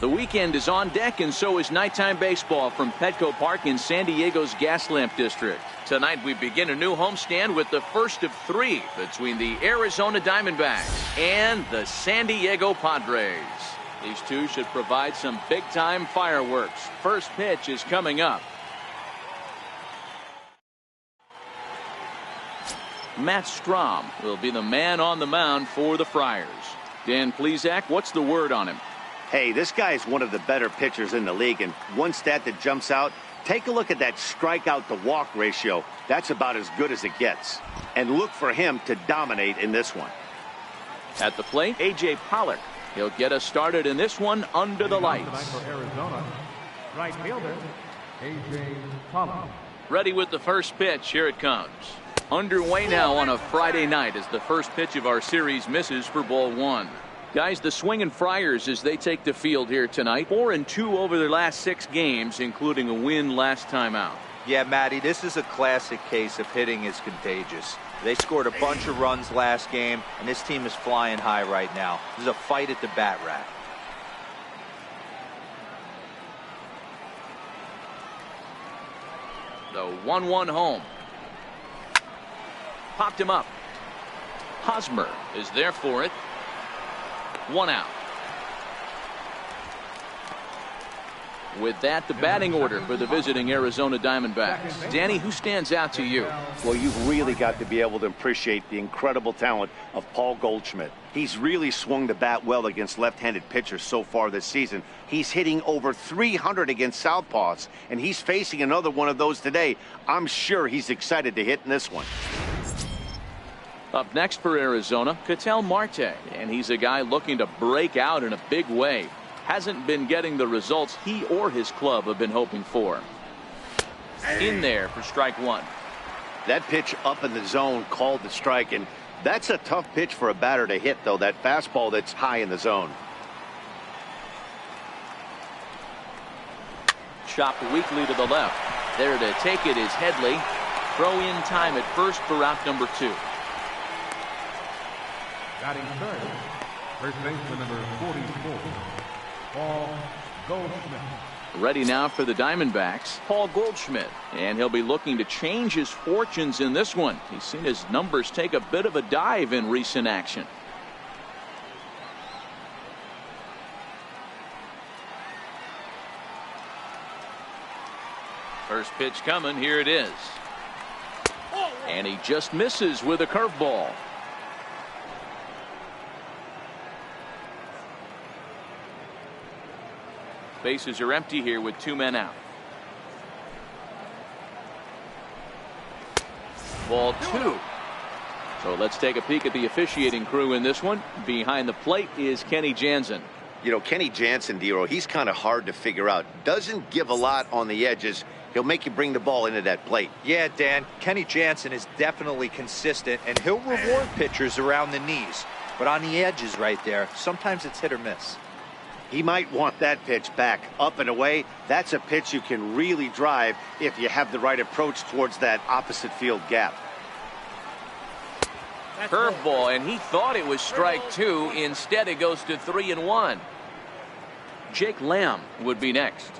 The weekend is on deck, and so is nighttime baseball from Petco Park in San Diego's Gaslamp District. Tonight we begin a new homestand with the first of three between the Arizona Diamondbacks and the San Diego Padres. These two should provide some big-time fireworks. First pitch is coming up. Matt Strahm will be the man on the mound for the Friars. Dan Plesac, what's the word on him? Hey, this guy is one of the better pitchers in the league, and one stat that jumps out, take a look at that strikeout to walk ratio. That's about as good as it gets. And look for him to dominate in this one. At the plate, A.J. Pollock. He'll get us started in this one under the lights. For Arizona, right fielder, A.J. Pollock. Ready with the first pitch. Here it comes. Underway now on a Friday night as the first pitch of our series misses for ball one. Guys, the swinging Friars as they take the field here tonight. 4-2 over their last 6 games, including a win last time out. Yeah, Matty, this is a classic case of hitting is contagious. They scored a bunch of runs last game, and this team is flying high right now. This is a fight at the bat rack. The 1-1 home. Popped him up. Hosmer is there for it. 1 out. With that, the batting order for the visiting Arizona Diamondbacks. Danny, who stands out to you? Well, you've really got to be able to appreciate the incredible talent of Paul Goldschmidt. He's really swung the bat well against left-handed pitchers so far this season. He's hitting over 300 against southpaws, and he's facing another one of those today. I'm sure he's excited to hit in this one. Up next for Arizona, Ketel Marte, and he's a guy looking to break out in a big way. Hasn't been getting the results he or his club have been hoping for. In there for strike one. That pitch up in the zone called the strike, and that's a tough pitch for a batter to hit, though, that fastball that's high in the zone. Chopped weakly to the left. There to take it is Headley. Throw in time at first for out number 2. Batting third, first baseman number 44, Paul Goldschmidt. Ready now for the Diamondbacks, Paul Goldschmidt, and he'll be looking to change his fortunes in this one. He's seen his numbers take a bit of a dive in recent action. First pitch coming. Here it is. And he just misses with a curveball. Bases are empty here with 2 men out. Ball 2. So let's take a peek at the officiating crew in this one. Behind the plate is Kenny Jansen. You know, Kenny Jansen, Dero, he's kind of hard to figure out. Doesn't give a lot on the edges. He'll make you bring the ball into that plate. Yeah, Dan, Kenny Jansen is definitely consistent, and he'll reward pitchers around the knees. But on the edges right there, sometimes it's hit or miss. He might want that pitch back, up and away. That's a pitch you can really drive if you have the right approach towards that opposite field gap. Curveball, and he thought it was strike 2. Instead, it goes to 3-1. Jake Lamb would be next.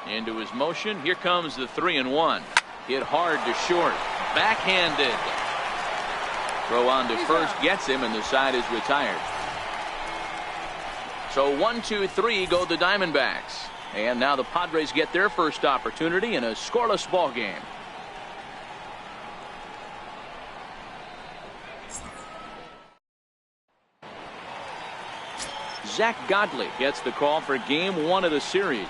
Into his motion. Here comes the 3-1. Hit hard to short. Backhanded. Throw on to first gets him, and the side is retired. So 1-2-3 go the Diamondbacks. And now the Padres get their first opportunity in a scoreless ball game. Zach Godley gets the call for game 1 of the series.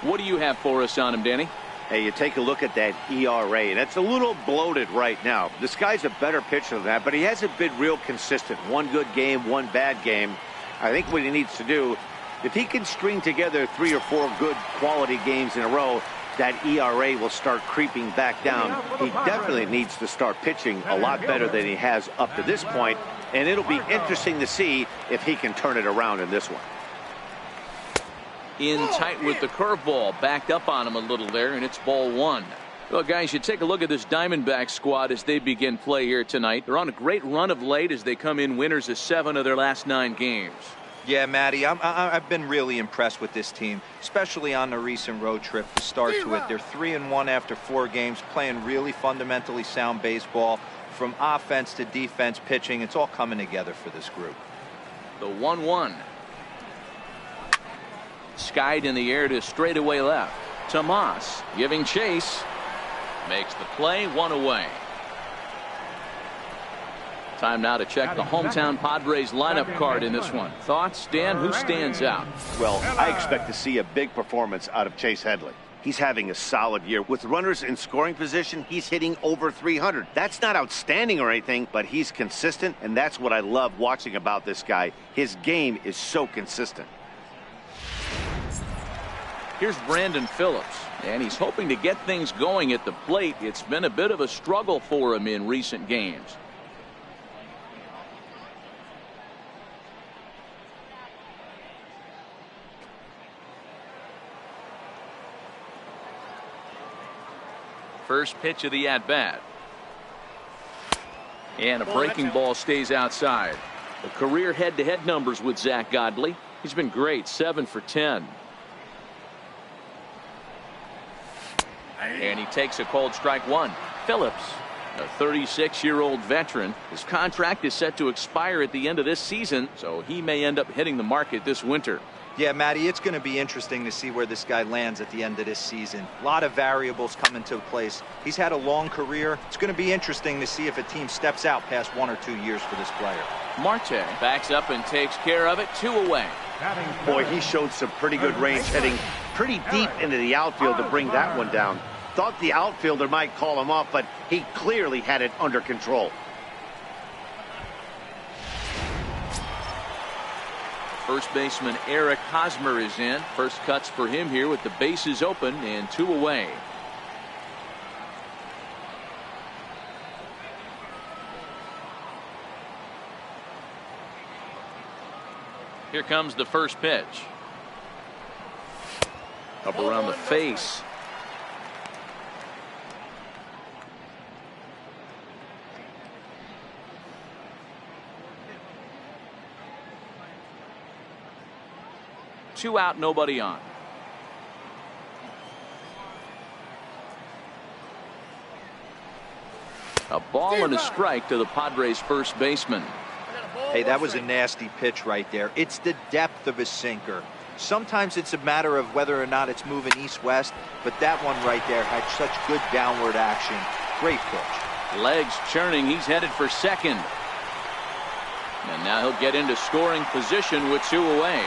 What do you have for us on him, Danny? Hey, you take a look at that ERA, and it's a little bloated right now. This guy's a better pitcher than that, but he hasn't been real consistent. One good game, one bad game. I think what he needs to do, if he can string together 3 or 4 good quality games in a row, that ERA will start creeping back down. He definitely needs to start pitching a lot better than he has up to this point, and it'll be interesting to see if he can turn it around in this one. In tight with the curveball, backed up on him a little there, and it's ball 1. Well, guys, you take a look at this Diamondback squad as they begin play here tonight. They're on a great run of late as they come in winners of 7 of their last 9 games. Yeah, Matty, I've been really impressed with this team, especially on the recent road trip. The start to it, they're 3-1 after 4 games, playing really fundamentally sound baseball. From offense to defense, pitching, it's all coming together for this group. The 1-1. Skied in the air to straightaway left. Tomas giving chase. Makes the play, 1 away. Time now to check the hometown Padres lineup card in this one. Thoughts, Dan? Who stands out? Well, I expect to see a big performance out of Chase Headley. He's having a solid year. With runners in scoring position, he's hitting over 300. That's not outstanding or anything, but he's consistent, and that's what I love watching about this guy. His game is so consistent. Here's Brandon Phillips, and he's hoping to get things going at the plate. It's been a bit of a struggle for him in recent games. First pitch of the at-bat. And a breaking ball stays outside. The career head-to-head numbers with Zach Godley. He's been great, 7 for 10. And he takes a cold strike 1. Phillips, a 36-year-old veteran. His contract is set to expire at the end of this season, so he may end up hitting the market this winter. Yeah, Matty, it's going to be interesting to see where this guy lands at the end of this season. A lot of variables come into place. He's had a long career. It's going to be interesting to see if a team steps out past 1 or 2 years for this player. Marte backs up and takes care of it, 2 away. Boy, he showed some pretty good range, heading pretty deep into the outfield to bring that one down. Thought the outfielder might call him off, but he clearly had it under control. First baseman Eric Hosmer is in. First cuts for him here with the bases open and 2 away. Here comes the first pitch. Up around the face. Two out, nobody on. A ball and a strike to the Padres first baseman. Hey, that was a nasty pitch right there. It's the depth of his sinker. Sometimes it's a matter of whether or not it's moving east-west, but that one right there had such good downward action. Great pitch. Legs churning. He's headed for second. And now he'll get into scoring position with 2 away.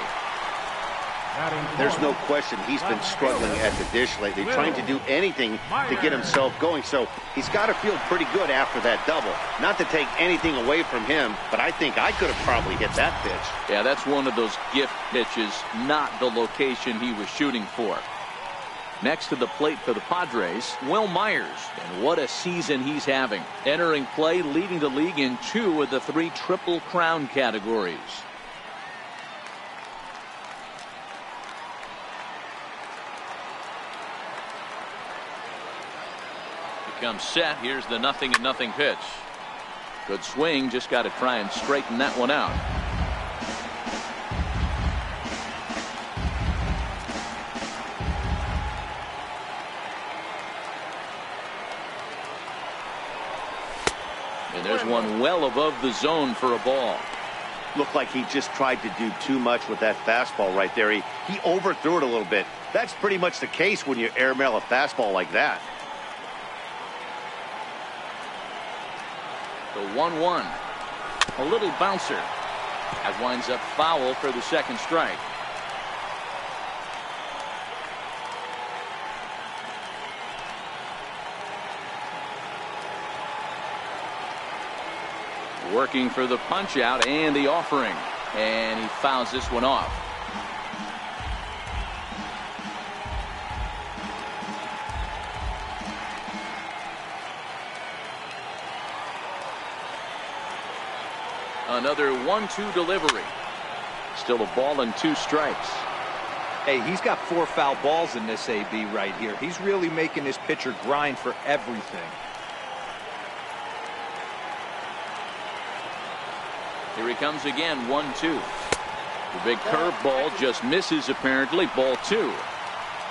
There's no question he's been struggling at the dish lately, trying to do anything to get himself going. So he's got to feel pretty good after that double. Not to take anything away from him, but I think I could have probably hit that pitch. Yeah, that's one of those gift pitches, not the location he was shooting for. Next to the plate for the Padres, Will Myers. And what a season he's having. Entering play, leading the league in 2 of the 3 Triple Crown categories. Comes set. Here's the 0-0 pitch. Good swing. Just got to try and straighten that one out. And there's one well above the zone for a ball. Looked like he just tried to do too much with that fastball right there. He overthrew it a little bit. That's pretty much the case when you airmail a fastball like that. The 1-1. A little bouncer. That winds up foul for the second strike. Working for the punch out and the offering. And he fouls this one off. Another 1-2 delivery. Still a ball and 2 strikes. Hey, he's got 4 foul balls in this AB right here. He's really making this pitcher grind for everything. Here he comes again, 1-2. The big curveball just misses apparently. Ball 2.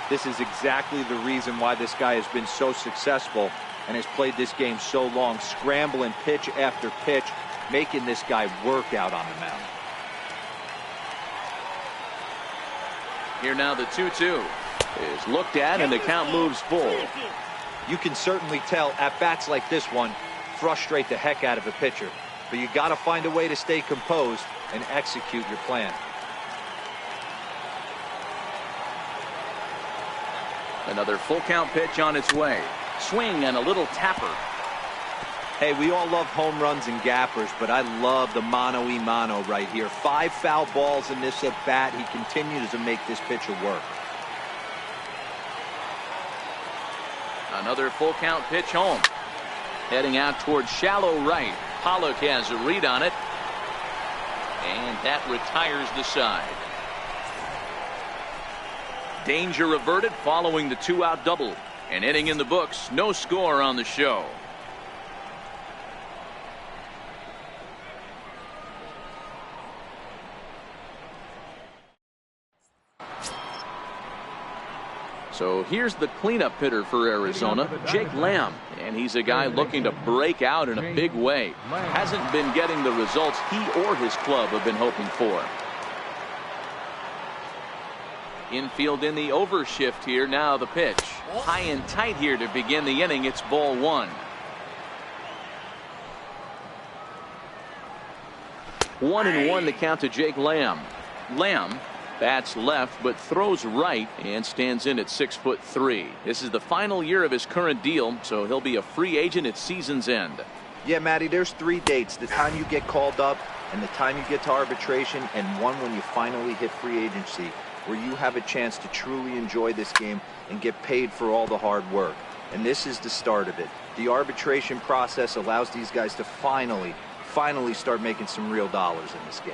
This is exactly the reason why this guy has been so successful and has played this game so long, scrambling pitch after pitch, making this guy work out on the mound. Here now the 2-2 is looked at and the count moves full. You can certainly tell at bats like this one frustrate the heck out of a pitcher, but you got to find a way to stay composed and execute your plan. Another full count pitch on its way. Swing and a little tapper. Hey, we all love home runs and gappers, but I love the mano-y-mano right here. 5 foul balls in this at bat. He continues to make this pitcher work. Another full count pitch home. Heading out towards shallow right. Pollock has a read on it. And that retires the side. Danger averted following the 2-out double. An inning in the books. No score on the show. So here's the cleanup hitter for Arizona, Jake Lamb, and he's a guy looking to break out in a big way. Hasn't been getting the results he or his club have been hoping for. Infield in the overshift here. Now the pitch. High and tight here to begin the inning. It's ball 1. 1-1 the count to Jake Lamb. Lamb bats left but throws right and stands in at 6'3". This is the final year of his current deal, so he'll be a free agent at season's end. Yeah, Matty, there's 3 dates: the time you get called up and the time you get to arbitration, and one when you finally hit free agency, where you have a chance to truly enjoy this game and get paid for all the hard work. And this is the start of it. The arbitration process allows these guys to finally start making some real dollars in this game.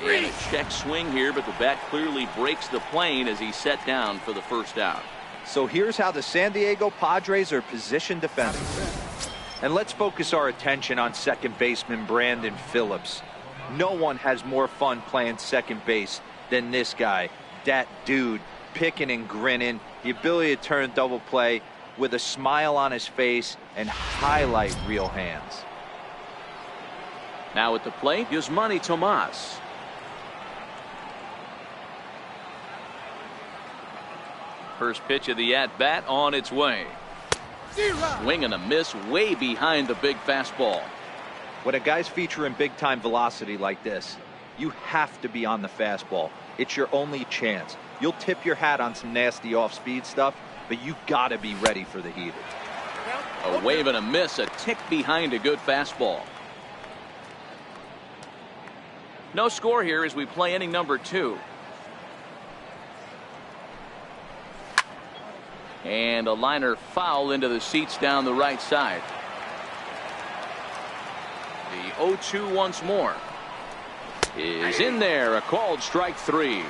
And a check swing here, but the bat clearly breaks the plane as he's set down for the first out. So here's how the San Diego Padres are positioned defensively. And let's focus our attention on second baseman Brandon Phillips. No one has more fun playing second base than this guy. That dude, picking and grinning, the ability to turn double play with a smile on his face and highlight real hands. Now at the plate, Yasmani Tomas. First pitch of the at-bat on its way. Swing and a miss way behind the big fastball. When a guy's featuring big-time velocity like this, you have to be on the fastball. It's your only chance. You'll tip your hat on some nasty off-speed stuff, but you got to be ready for the heater. A wave and a miss, a tick behind a good fastball. No score here as we play inning number 2. And a liner foul into the seats down the right side. The 0-2 once more is in there. A called strike 3.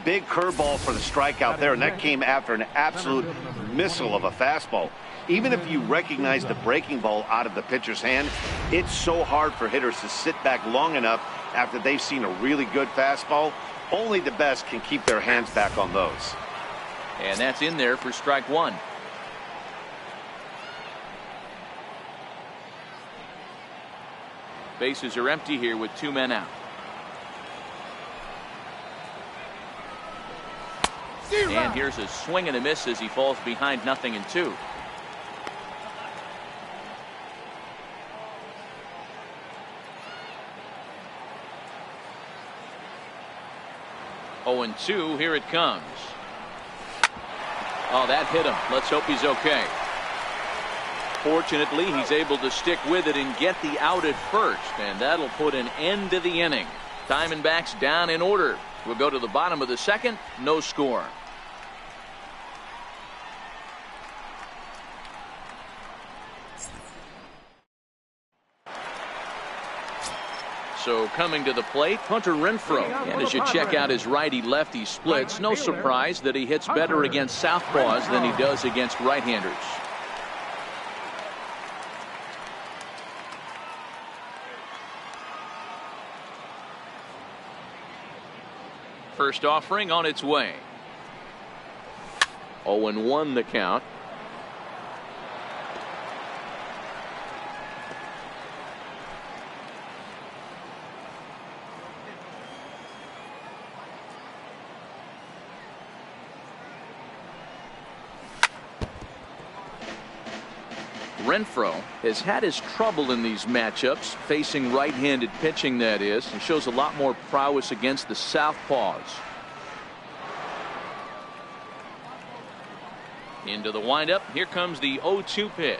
Big curveball for the strikeout there, and that came after an absolute missile of a fastball. Even if you recognize the breaking ball out of the pitcher's hand, it's so hard for hitters to sit back long enough after they've seen a really good fastball. Only the best can keep their hands back on those. And that's in there for strike 1. Bases are empty here with 2 men out. And here's a swing and a miss as he falls behind 0-2. Oh, and 2, here it comes. Oh, that hit him. Let's hope he's okay. Fortunately, he's able to stick with it and get the out at first, and that'll put an end to the inning. Diamondbacks down in order. We'll go to the bottom of the second. No score. So coming to the plate, Hunter Renfroe. And as you check out his righty-lefty splits, no surprise that he hits better against southpaws than he does against right-handers. First offering on its way. 0-1 the count. Renfroe has had his trouble in these matchups, facing right-handed pitching, that is, and shows a lot more prowess against the southpaws. Into the windup. Here comes the 0-2 pitch.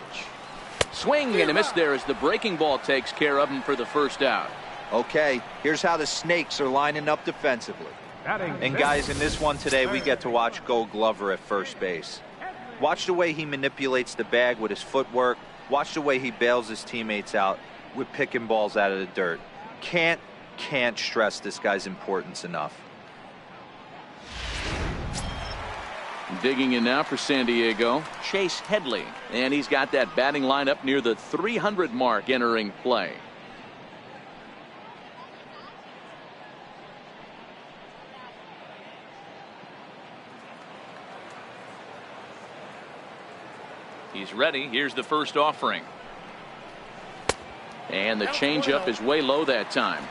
Swing and a miss there as the breaking ball takes care of him for the first out. Okay, here's how the Snakes are lining up defensively. And guys, in this one today, we get to watch Gold Glover at first base. Watch the way he manipulates the bag with his footwork. Watch the way he bails his teammates out with picking balls out of the dirt. Can't stress this guy's importance enough. Digging in now for San Diego, Chase Headley. And he's got that batting lineup near the 300 mark entering play. He's ready. Here's the first offering. And the changeup is way low that time.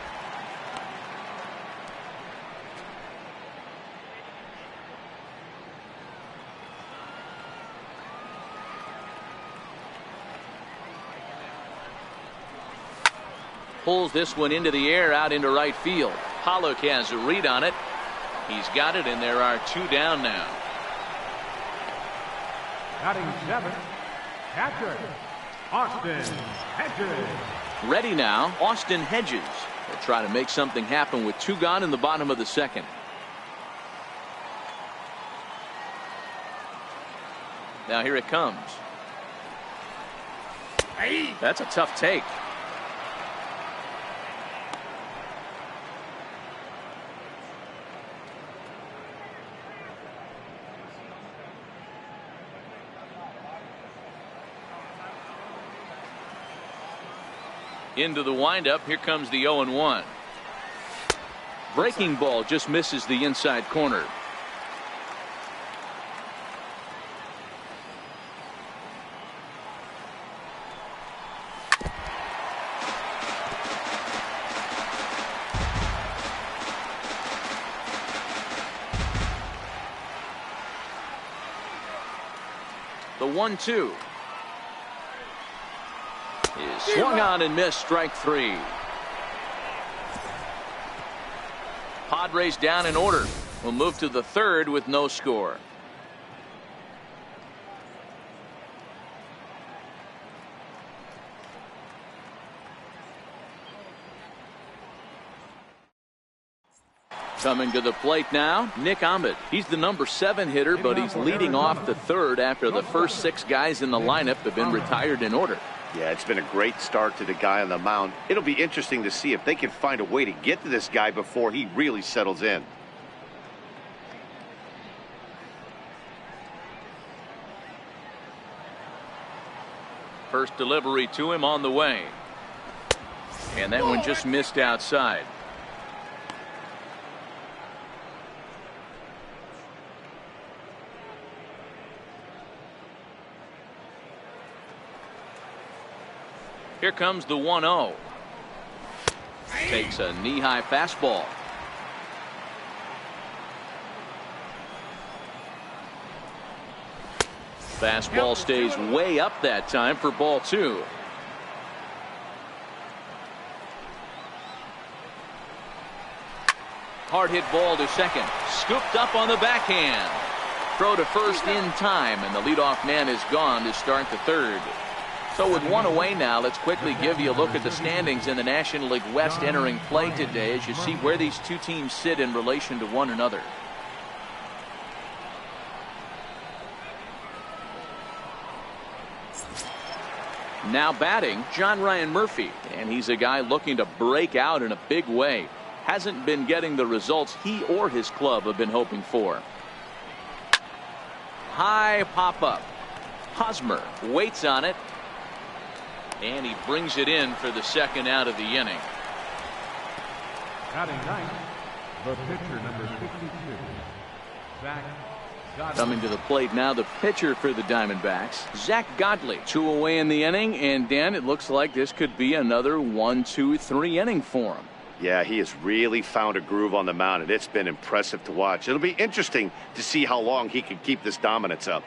Pulls this one into the air out into right field. Pollock has a read on it. He's got it, and there are 2 down now. Batting 7th, catcher, Austin Hedges. Ready now, Austin Hedges. They'll try to make something happen with 2 gone in the bottom of the second. Now here it comes. That's a tough take. Into the windup. Here comes the 0-1. Breaking ball just misses the inside corner. The 1-2. Is swung on and missed. Strike 3. Padres down in order. We'll move to the 3rd with no score. Coming to the plate now, Nick Ahmed. He's the number 7 hitter, but he's leading off the 3rd after the first 6 guys in the lineup have been retired in order. Yeah, it's been a great start to the guy on the mound. It'll be interesting to see if they can find a way to get to this guy before he really settles in. First delivery to him on the way. And that one just missed outside. Here comes the 1-0. Takes a knee-high fastball. Fastball stays way up that time for ball 2. Hard hit ball to second. Scooped up on the backhand. Throw to first in time, and the leadoff man is gone to start the 3rd. So with 1 away now, let's quickly give you a look at the standings in the National League West entering play today as you see where these 2 teams sit in relation to one another. Now batting, John Ryan Murphy, and he's a guy looking to break out in a big way. Hasn't been getting the results he or his club have been hoping for. High pop-up. Hosmer waits on it. And he brings it in for the 2nd out of the inning. Batting 9th, The pitcher, number 52, Zach Godley. Coming to the plate now, the pitcher for the Diamondbacks, Zach Godley. 2 away in the inning, and Dan, it looks like this could be another 1, 2, 3 inning for him. Yeah, he has really found a groove on the mound, and it's been impressive to watch. It'll be interesting to see how long he can keep this dominance up.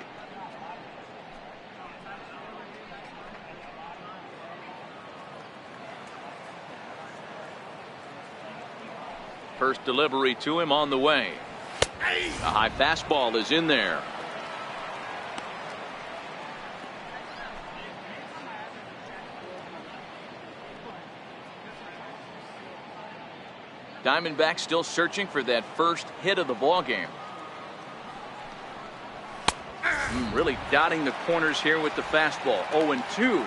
First delivery to him on the way. A high fastball is in there. Diamondbacks still searching for that first hit of the ball game. Really dotting the corners here with the fastball. 0-2.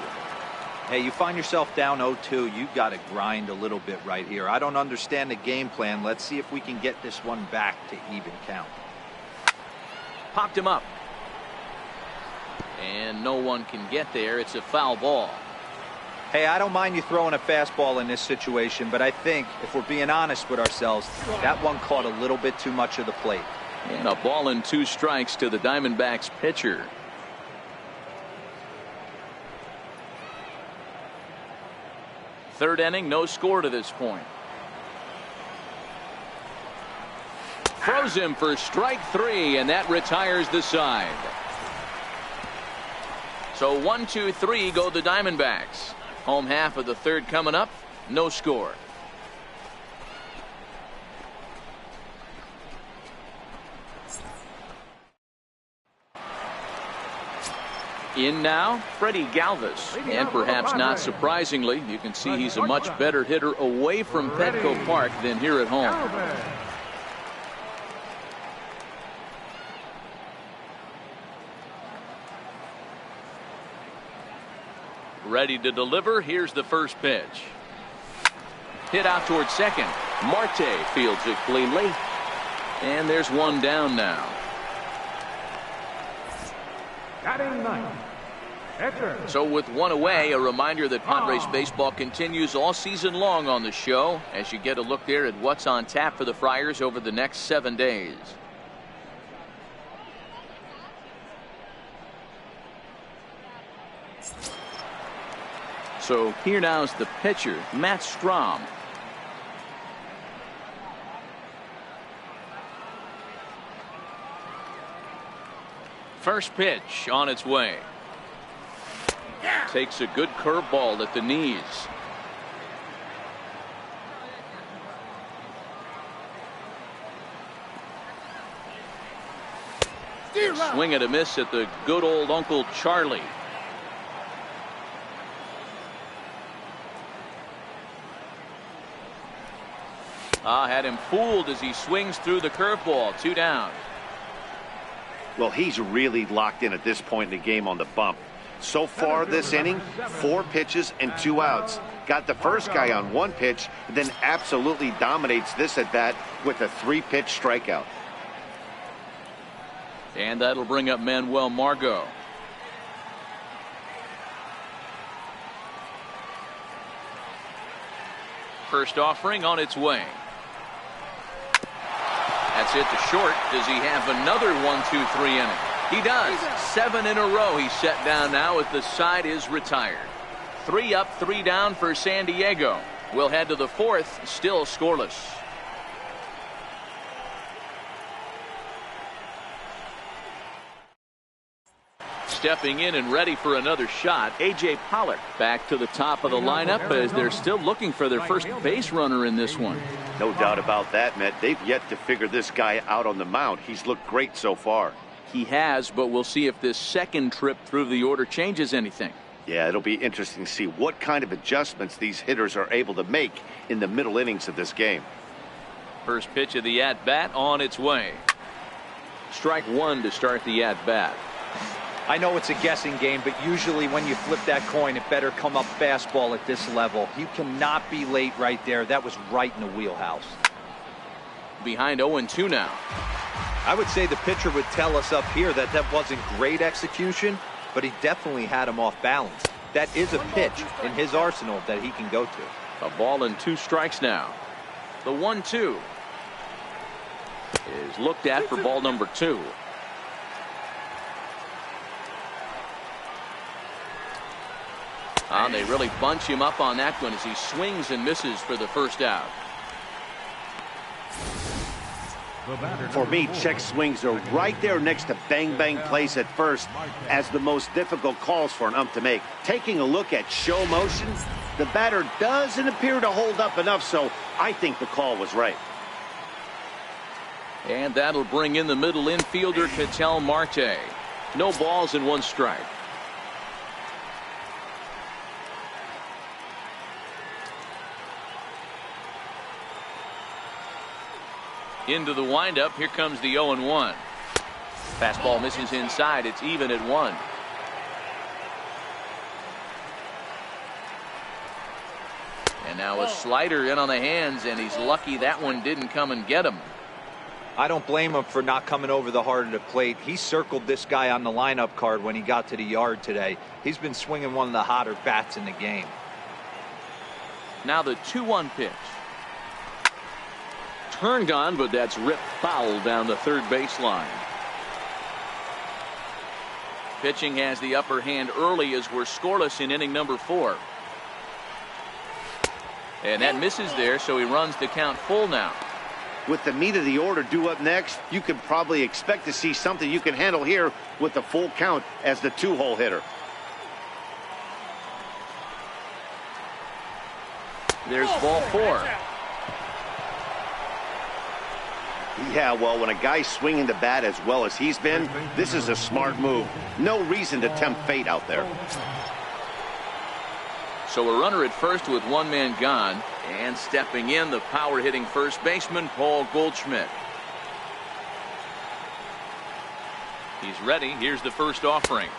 Hey, you find yourself down 0-2, you've got to grind a little bit right here. I don't understand the game plan. Let's see if we can get this one back to even count. Popped him up. And no one can get there. It's a foul ball. Hey, I don't mind you throwing a fastball in this situation, but I think if we're being honest with ourselves, that one caught a little bit too much of the plate. And a ball and 2 strikes to the Diamondbacks pitcher. Third inning, no score to this point. Throws him for strike 3, and that retires the side. So 1, 2, 3 go the Diamondbacks. Home half of the third coming up, no score. In now, Freddie Galvis. And perhaps not surprisingly, you can see he's a much better hitter away from Petco Park than here at home. Ready to deliver. Here's the first pitch. Hit out towards second. Marte fields it cleanly. And there's one down now. Batting ninth. So with one away, a reminder that Padres baseball continues all season long on the show as you get a look there at what's on tap for the Friars over the next 7 days. So here now is the pitcher, Matt Strahm. First pitch on its way. Takes a good curveball at the knees. Swing and a miss at the good old Uncle Charlie. Had him fooled as he swings through the curveball. 2 down. Well, he's really locked in at this point in the game on the bump. So far this inning, 4 pitches and 2 outs. Got the first guy on 1 pitch, then absolutely dominates this at bat with a 3-pitch strikeout. And that'll bring up Manuel Margot. First offering on its way. That's it to short. Does he have another 1, 2, 3 inning? He does. 7 in a row he's set down now as the side is retired. 3 up, 3 down for San Diego. We'll head to the 4th, still scoreless. Stepping in and ready for another shot, A.J. Pollock back to the top of the lineup as they're still looking for their first base runner in this one. No doubt about that, Matt. They've yet to figure this guy out on the mound. He's looked great so far. He has, but we'll see if this second trip through the order changes anything. Yeah, it'll be interesting to see what kind of adjustments these hitters are able to make in the middle innings of this game. First pitch of the at-bat on its way. Strike 1 to start the at-bat. I know it's a guessing game, but usually when you flip that coin, it better come up fastball at this level. You cannot be late right there. That was right in the wheelhouse. Behind 0-2 now. I would say the pitcher would tell us up here that that wasn't great execution, but he definitely had him off balance. That is a pitch in his arsenal that he can go to. A ball and 2 strikes now. The 1-2. is looked at for ball number 2. They really bunch him up on that one as he swings and misses for the first out. For me, check swings are right there next to bang bang plays at first as the most difficult calls for an ump to make. Taking a look at show motion, the batter doesn't appear to hold up enough, so I think the call was right. And that'll bring in the middle infielder, Ketel Marte. No balls and 1 strike. Into the windup. Here comes the 0-1. Fastball misses inside. It's even at 1. And now a slider in on the hands, and he's lucky that one didn't come and get him. I don't blame him for not coming over the heart of the plate. He circled this guy on the lineup card when he got to the yard today. He's been swinging one of the hotter bats in the game. Now the 2-1 pitch. Turned on, but that's ripped foul down the third baseline. Pitching has the upper hand early as we're scoreless in inning number 4. And that misses there, so he runs the count full now. With the meat of the order due up next, you can probably expect to see something you can handle here with the full count as the 2-hole hitter. There's ball 4. Yeah, well, when a guy's swinging the bat as well as he's been, this is a smart move. No reason to tempt fate out there. So a runner at first with 1 man gone, and stepping in, the power-hitting first baseman, Paul Goldschmidt. He's ready. Here's the first offering.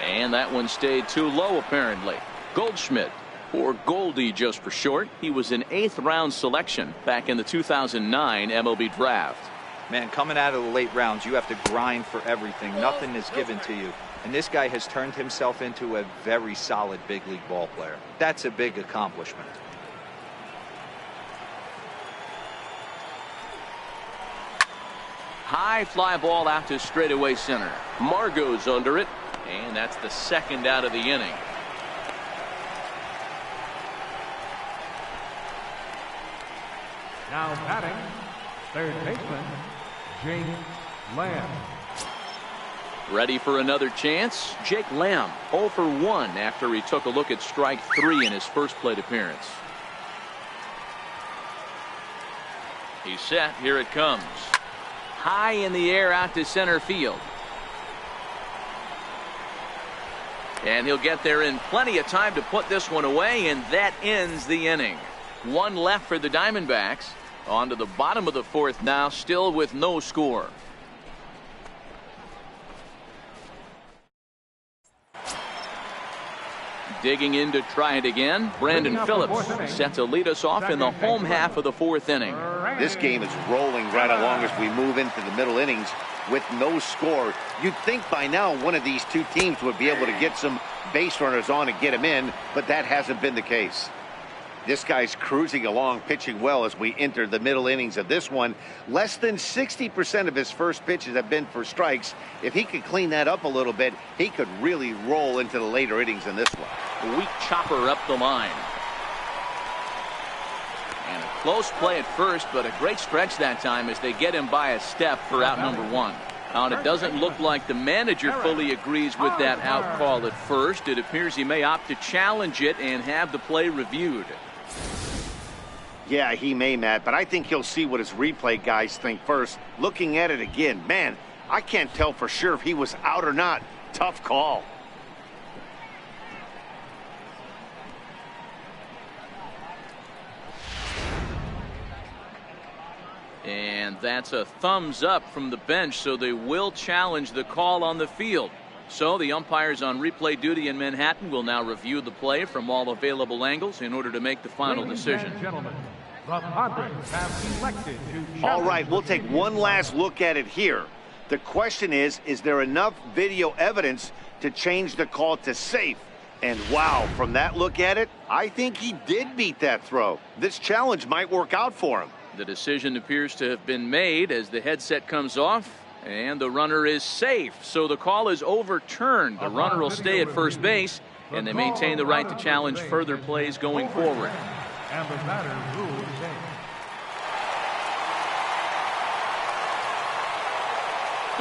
And that one stayed too low, apparently. Goldschmidt, or Goldie just for short. He was an 8th-round selection back in the 2009 MLB draft. Man, coming out of the late rounds, you have to grind for everything. Nothing is given to you. And this guy has turned himself into a very solid big league ball player. That's a big accomplishment. High fly ball out to straightaway center. Margot's under it, and that's the 2nd out of the inning. Now batting, third baseman, Jake Lamb. Ready for another chance? Jake Lamb 0 for 1 after he took a look at strike 3 in his first plate appearance. He's set. Here it comes. High in the air out to center field. And he'll get there in plenty of time to put this one away, and that ends the inning. 1 left for the Diamondbacks. On to the bottom of the 4th now, still with no score. Digging in to try it again, Brandon Phillips set to lead us off in the home half of the 4th inning. This game is rolling right along as we move into the middle innings with no score. You'd think by now one of these two teams would be able to get some base runners on and get them in, but that hasn't been the case. This guy's cruising along, pitching well as we enter the middle innings of this one. Less than 60% of his first pitches have been for strikes. If he could clean that up a little bit, he could really roll into the later innings in this one. A weak chopper up the line. And a close play at first, but a great stretch that time as they get him by a step for out number 1. And it doesn't look like the manager fully agrees with that out call at first. It appears he may opt to challenge it and have the play reviewed. Yeah, he may, Matt, but I think he'll see what his replay guys think first. Looking at it again, man, I can't tell for sure if he was out or not. Tough call. And that's a thumbs up from the bench, so they will challenge the call on the field. So the umpires on replay duty in Manhattan will now review the play from all available angles in order to make the final decision. Ladies and gentlemen, the Padres have elected to All right, we'll take one last look at it here. The question is there enough video evidence to change the call to safe? And wow, from that look at it, I think he did beat that throw. This challenge might work out for him. The decision appears to have been made as the headset comes off, and the runner is safe. So the call is overturned. The runner will stay at first base, and they maintain the right to challenge further plays going forward. And the batter ruled safe.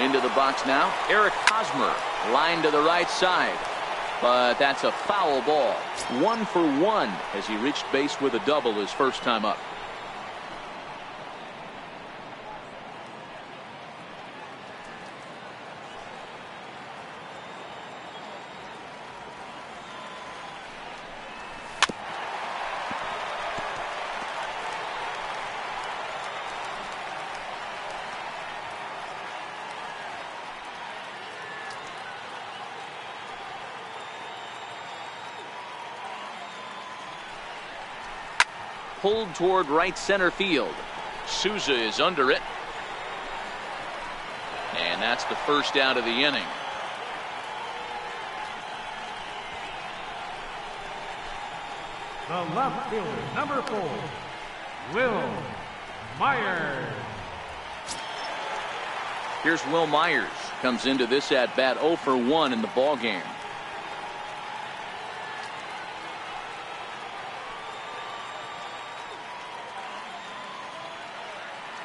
Into the box now, Eric Hosmer, line to the right side. But that's a foul ball. 1 for 1 as he reached base with a double his first time up. Pulled toward right center field. Souza is under it. And that's the first out of the inning. The left fielder, number 4, Will Myers. Here's Will Myers. Comes into this at bat 0 for 1 in the ball game.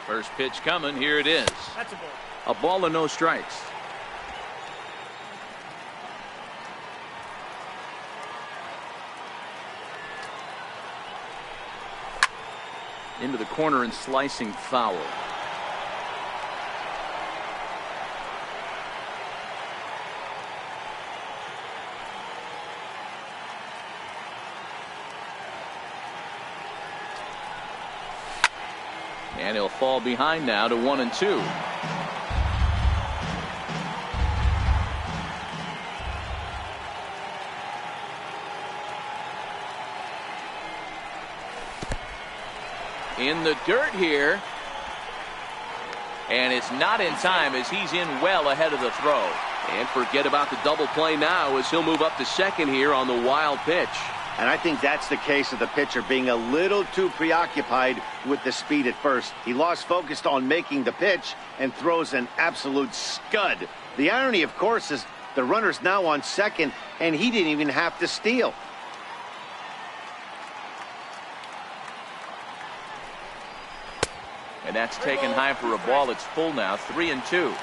First pitch coming. Here it is. That's a ball. A ball and no strikes. Into the corner and slicing foul. And he'll fall behind now to 1-2. In the dirt here. And it's not in time as he's in well ahead of the throw. And forget about the double play now as he'll move up to second here on the wild pitch. And I think that's the case of the pitcher being a little too preoccupied with the speed at first. He lost focus on making the pitch and throws an absolute scud. The irony, of course, is the runner's now on second, and he didn't even have to steal. And that's taken high for a ball. It's full now, 3-2.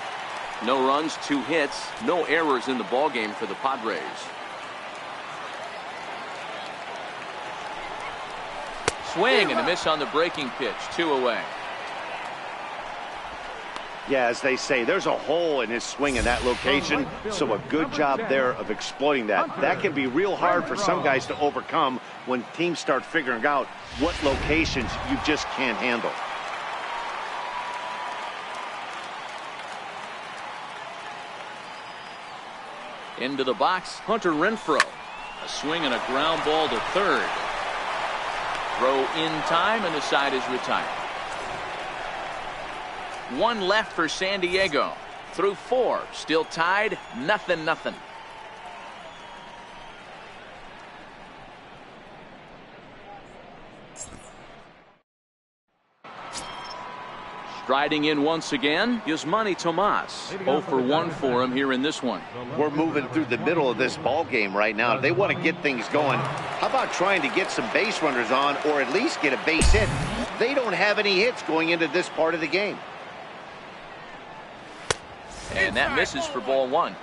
No runs, 2 hits, no errors in the ball game for the Padres. Swing and a miss on the breaking pitch. 2 away. Yeah, as they say, there's a hole in his swing in that location, so a good job there of exploiting that. That can be real hard for some guys to overcome when teams start figuring out what locations you just can't handle. Into the box, Hunter Renfroe. A swing and a ground ball to third. Throw in time, and the side is retired. 1 left for San Diego. Through 4, still tied, 0-0. Striding in once again, Yasmani Tomas. 0 for 1 for him here in this one. We're moving through the middle of this ball game right now. If they want to get things going, how about trying to get some base runners on, or at least get a base hit? They don't have any hits going into this part of the game. And that misses for ball 1.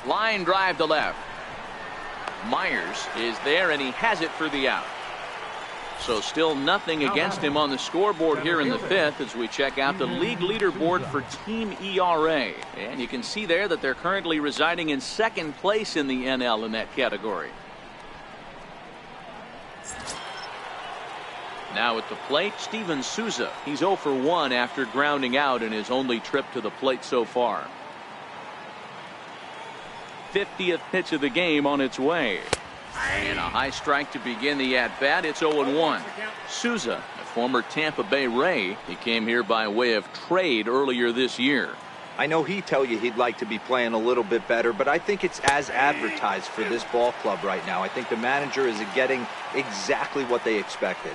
Line drive to left. Myers is there, and he has it for the out. So still nothing against him on the scoreboard here in the 5th as we check out the league leaderboard for team ERA. And you can see there that they're currently residing in 2nd place in the NL in that category. Now at the plate, Steven Souza. He's 0 for 1 after grounding out in his only trip to the plate so far. 50th pitch of the game on its way. And a high strike to begin the at-bat. It's 0-1. Souza, a former Tampa Bay Ray. He came here by way of trade earlier this year. I know he'd tell you he'd like to be playing a little bit better, but I think it's as advertised for this ball club right now. I think the manager is getting exactly what they expected.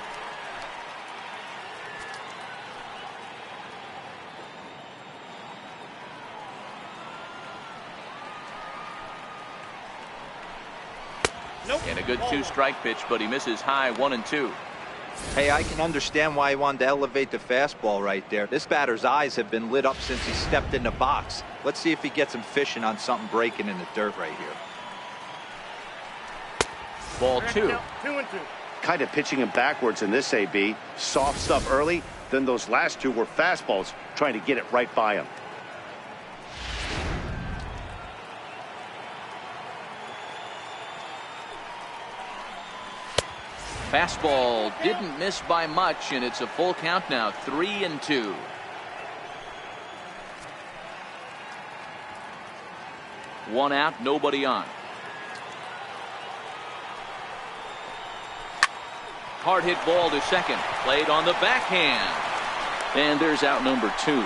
And a good two-strike pitch, but he misses high 1-2. Hey, I can understand why he wanted to elevate the fastball right there. This batter's eyes have been lit up since he stepped in the box. Let's see if he gets him fishing on something breaking in the dirt right here. Ball 2. 2-2. Kind of pitching him backwards in this AB. Soft stuff early, then those last two were fastballs, trying to get it right by him. Fastball didn't miss by much, and it's a full count now, 3-2. One out, nobody on. Hard hit ball to second, played on the backhand, and there's out number 2.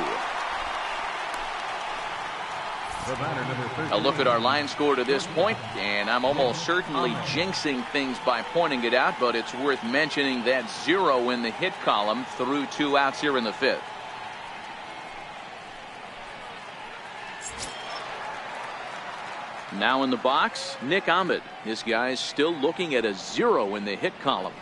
A look at our line score to this point, and I'm almost certainly jinxing things by pointing it out, but it's worth mentioning that 0 in the hit column through 2 outs here in the 5th. Now in the box, Nick Ahmed. This guy's still looking at a 0 in the hit column.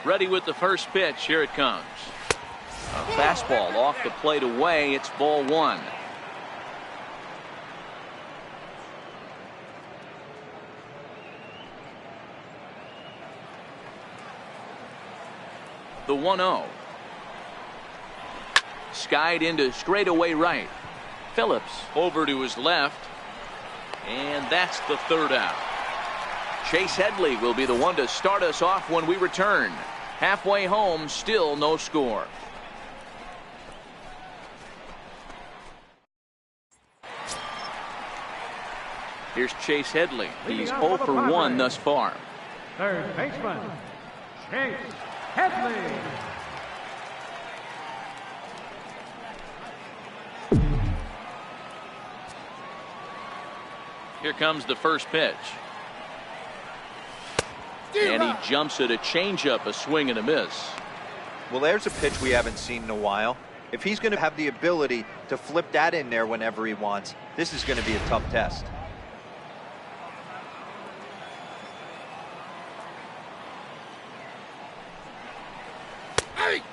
Ready with the first pitch. Here it comes. A fastball off the plate away. It's ball 1. The 1-0. Skied into straightaway right. Phillips over to his left. And that's the 3rd out. Chase Headley will be the one to start us off when we return. Halfway home, still no score. Here's Chase Headley. He's 0 for 1 thus far. Third baseman, Chase Headley. Here comes the first pitch. And he jumps at a changeup, a swing and a miss. Well, there's a pitch we haven't seen in a while. If he's going to have the ability to flip that in there whenever he wants, this is going to be a tough test.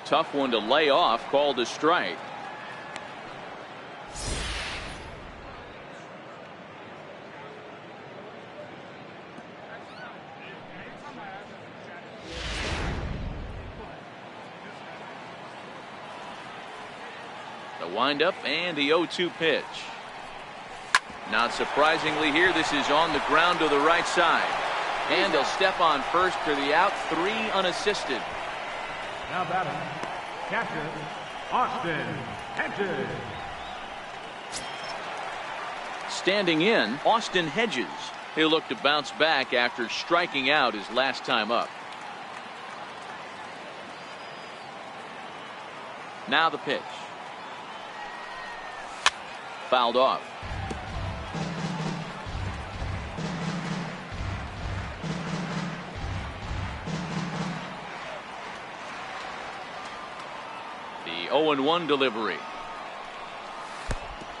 Tough one to lay off, called a strike. The windup and the 0-2 pitch. Not surprisingly here, this is on the ground to the right side. And he'll step on first for the out, 3 unassisted. Now batting, catcher, Austin Hedges. Standing in, Austin Hedges. He'll look to bounce back after striking out his last time up. Now the pitch. Fouled off. The 0-1 delivery.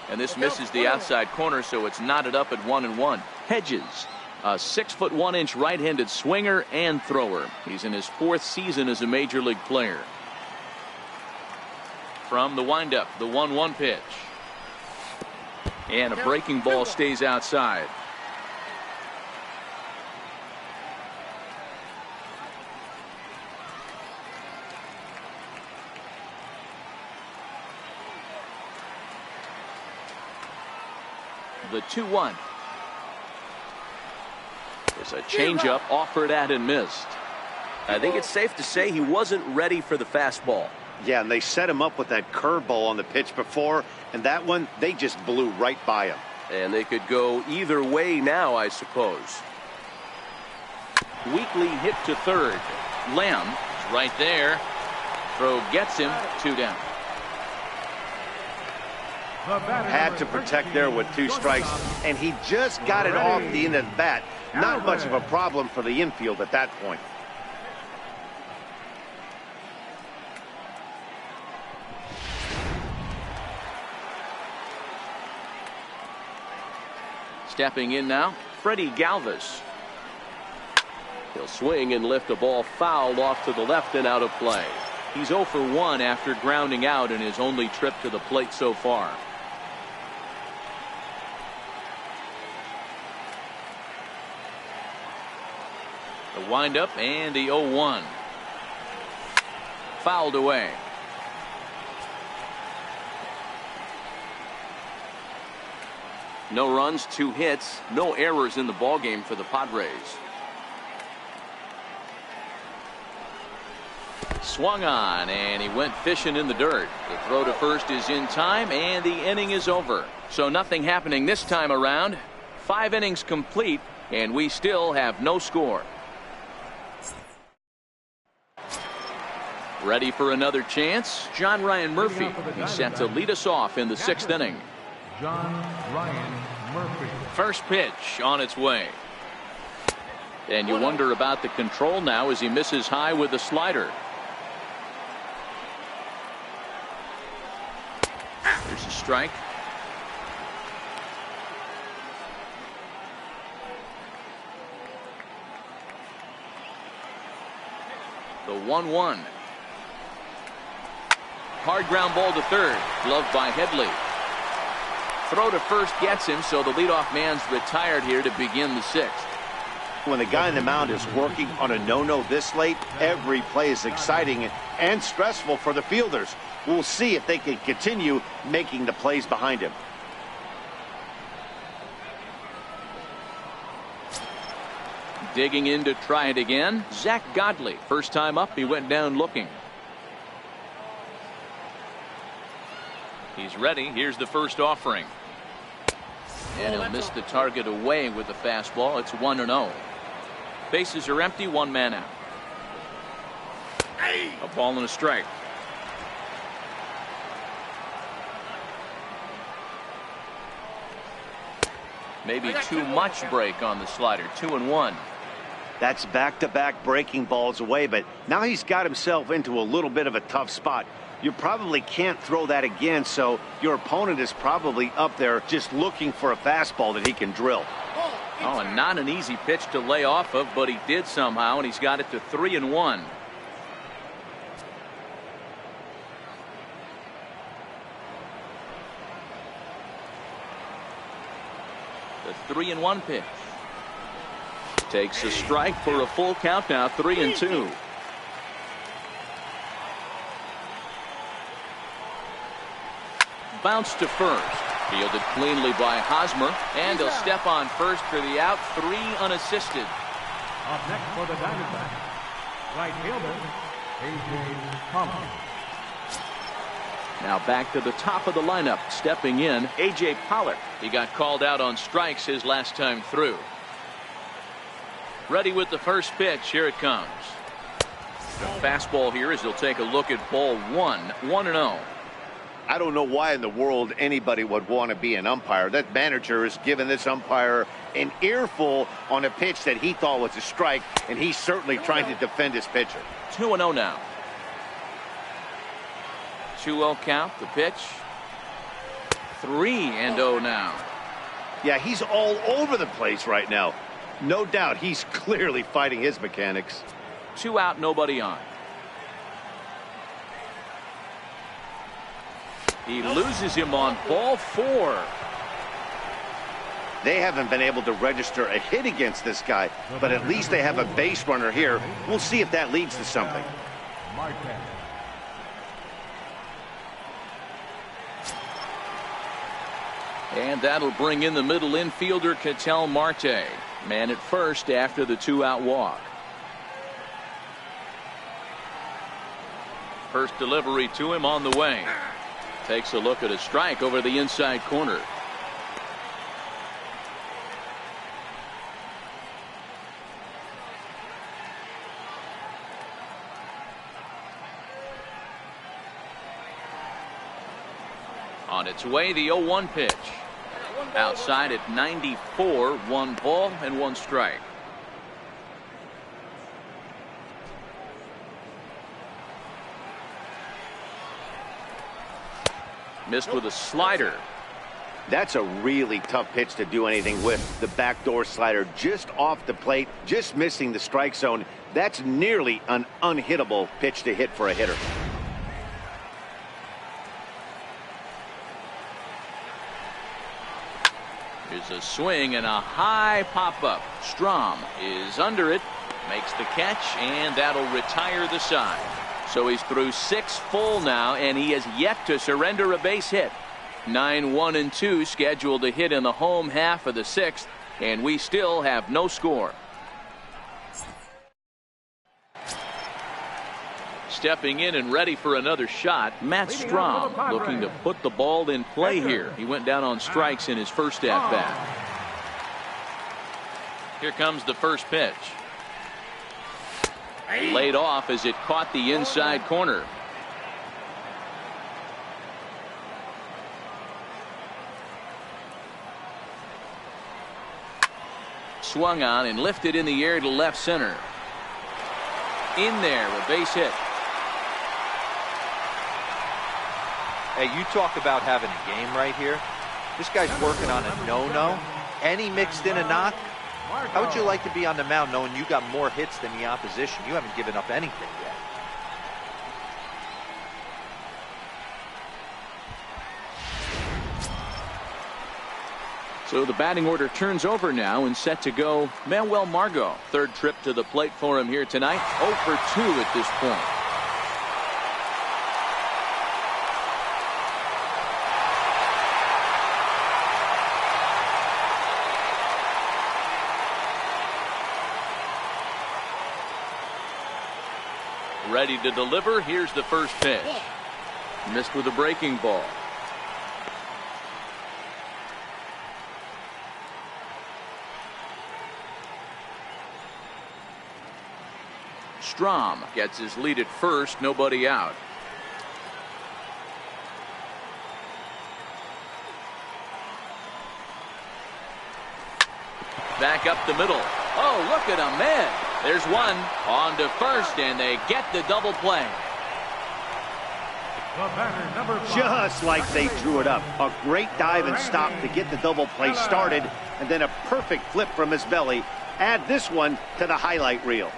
And this misses the outside corner, so it's knotted up at 1-1. Hedges, a 6'1" right-handed swinger and thrower. He's in his 4th season as a major league player. From the windup, the 1-1 pitch. And a breaking ball stays outside. The 2-1. There's a changeup offered at and missed. I think it's safe to say he wasn't ready for the fastball. Yeah, and they set him up with that curveball on the pitch before, and that one, they just blew right by him. And they could go either way now, I suppose. Weekly hit to third. Lamb is right there. Throw gets him. 2 down. Had to protect there with 2 strikes, and he just got it off the end of the bat. Not much of a problem for the infield at that point. Stepping in now, Freddie Galvis. He'll swing and lift a ball foul off to the left and out of play. He's 0 for 1 after grounding out in his only trip to the plate so far. The windup and the 0-1. Fouled away. No runs, 2 hits, no errors in the ballgame for the Padres. Swung on, and he went fishing in the dirt. The throw to first is in time, and the inning is over. So nothing happening this time around. 5 innings complete, and we still have no score. Ready for another chance? John Ryan Murphy. He's set to lead us off in the 6th inning. John Ryan Murphy. First pitch on its way. And you wonder about the control now as he misses high with the slider. There's a strike. The 1-1. Hard ground ball to third. Gloved by Headley. Throw to first gets him, so the leadoff man's retired here to begin the 6th. When the guy on the mound is working on a no-no this late, every play is exciting and stressful for the fielders. We'll see if they can continue making the plays behind him. Digging in to try it again, Zach Godley. First time up, he went down looking. He's ready. Here's the first offering. And he'll miss the target away with the fastball. It's 1-0. Bases are empty, 1 man out. A ball and a strike. Maybe too much break on the slider. 2-1. That's back-to-back breaking balls away, but now he's got himself into a little bit of a tough spot. You probably can't throw that again, so your opponent is probably up there just looking for a fastball that he can drill. Oh, and not an easy pitch to lay off of, but he did somehow, and he's got it to 3-1. The 3-1 pitch. Takes a strike for a full count now, 3-2. Bounce to first. Fielded cleanly by Hosmer, and he'll step on first for the out. 3 unassisted. Up next for the Diamondbacks, right fielder, A.J. Thompson. Now back to the top of the lineup. Stepping in, A.J. Pollock. He got called out on strikes his last time through. Ready with the first pitch. Here it comes. The fastball here as he'll take a look at ball 1. 1-0. I don't know why in the world anybody would want to be an umpire. That manager has given this umpire an earful on a pitch that he thought was a strike, and he's certainly trying to defend his pitcher. 2-0 now. 2-0 count. The pitch. 3-0 now. Yeah, he's all over the place right now. No doubt he's clearly fighting his mechanics. 2 out, nobody on. He loses him on ball 4. They haven't been able to register a hit against this guy, but at least they have a base runner here. We'll see if that leads to something. And that'll bring in the middle infielder, Ketel Marte. Man at first after the 2-out walk. First delivery to him on the way. Takes a look at a strike over the inside corner. On its way, the 0-1 pitch. Outside at 94, 1 ball and 1 strike. Missed with a slider. That's a really tough pitch to do anything with. The backdoor slider just off the plate, just missing the strike zone. That's nearly an unhittable pitch to hit for a hitter. Here's a swing and a high pop-up. Strom is under it, makes the catch, and that'll retire the side. So he's through 6 full now, and he has yet to surrender a base hit. 9-1-2 scheduled to hit in the home half of the 6th, and we still have no score. Stepping in and ready for another shot, Matt Strom looking to put the ball in play here. He went down on strikes in his first at-bat. Here comes the first pitch. Laid off as it caught the inside corner. Swung on and lifted in the air to left center. In there, a base hit. Hey, you talk about having a game right here. This guy's working on a no-no, and he mixed in a knock. How would you like to be on the mound knowing you got more hits than the opposition? You haven't given up anything yet. So the batting order turns over now and set to go Manuel Margot. 3rd trip to the plate for him here tonight. 0 for 2 at this point. Ready to deliver. Here's the first pitch. Missed with a breaking ball. Strom gets his lead at first, nobody out. Back up the middle. Oh, look at him, man. There's one on to first, and they get the double play. Just like they drew it up. A great dive and stop to get the double play started, and then a perfect flip from his belly. Add this one to the highlight reel.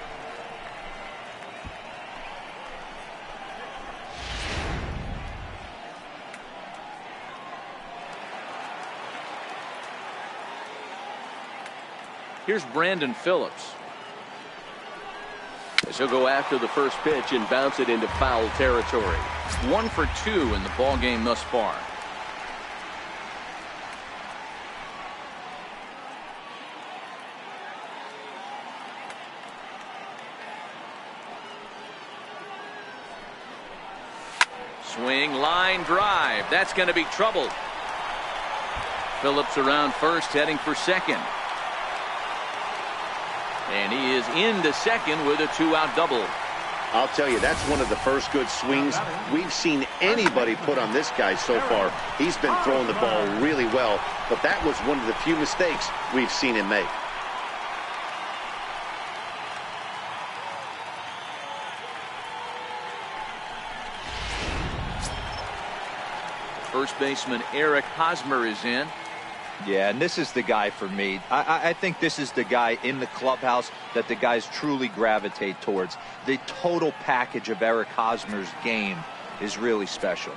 Here's Brandon Phillips. As he'll go after the first pitch and bounce it into foul territory. 1 for 2 in the ball game thus far. Swing, line drive. That's going to be trouble. Phillips around first, heading for second. And he is into second with a 2-out double. I'll tell you, that's one of the first good swings we've seen anybody put on this guy so far. He's been throwing the ball really well, but that was one of the few mistakes we've seen him make. First baseman Eric Hosmer is in. Yeah, and this is the guy for me. I think this is the guy in the clubhouse that the guys truly gravitate towards. The total package of Eric Hosmer's game is really special.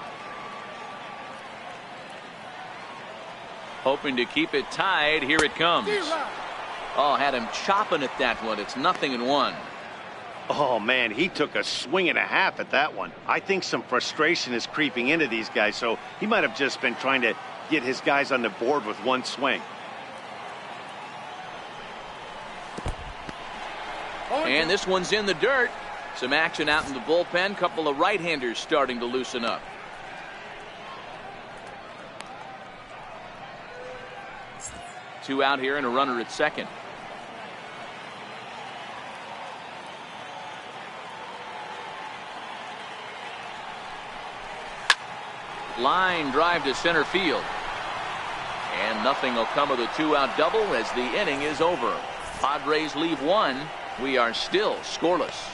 Hoping to keep it tied. Here it comes. Oh, had him chopping at that one. It's 0-1. Oh, man, he took a swing and a half at that one. I think some frustration is creeping into these guys, so he might have just been trying to get his guys on the board with one swing. And this one's in the dirt. Some action out in the bullpen. Couple of right-handers starting to loosen up. Two out here and a runner at second. Line drive to center field. And nothing will come of the 2-out double as the inning is over. Padres leave one. We are still scoreless.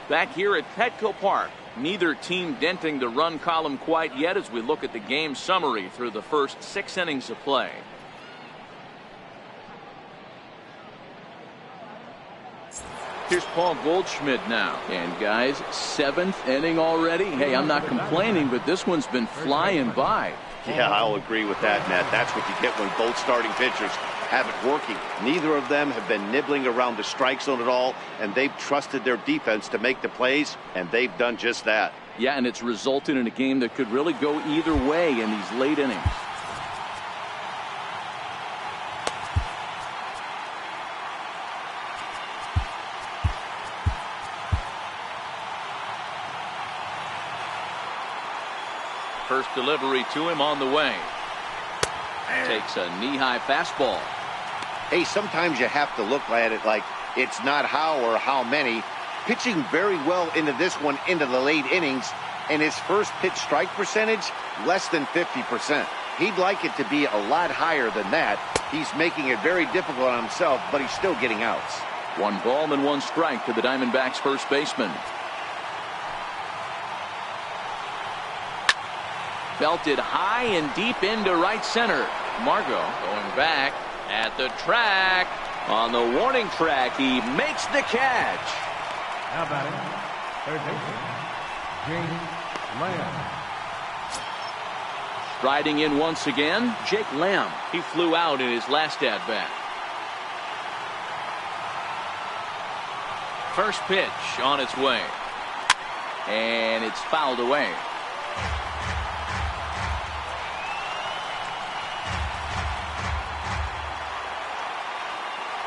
Back here at Petco Park, neither team denting the run column quite yet as we look at the game summary through the first 6 innings of play. Here's Paul Goldschmidt now. And guys, 7th inning already. Hey, I'm not complaining, but this one's been flying by. Yeah, I'll agree with that, Matt. That's what you get when both starting pitchers have it working. Neither of them have been nibbling around the strike zone at all, and they've trusted their defense to make the plays, and they've done just that. Yeah, and it's resulted in a game that could really go either way in these late innings. First delivery to him on the way. Takes a knee-high fastball. Hey, sometimes you have to look at it like it's not how or how many. Pitching very well into this one into the late innings, and his first pitch strike percentage less than 50%. He'd like it to be a lot higher than that. He's making it very difficult on himself, but he's still getting outs. 1 ball and 1 strike to the Diamondbacks first baseman. Belted high and deep into right center. Margot going back at the track. On the warning track, he makes the catch. Now batting, third baseman, James Lamb. Striding in once again, Jake Lamb. He flew out in his last at-bat. First pitch on its way. And it's fouled away.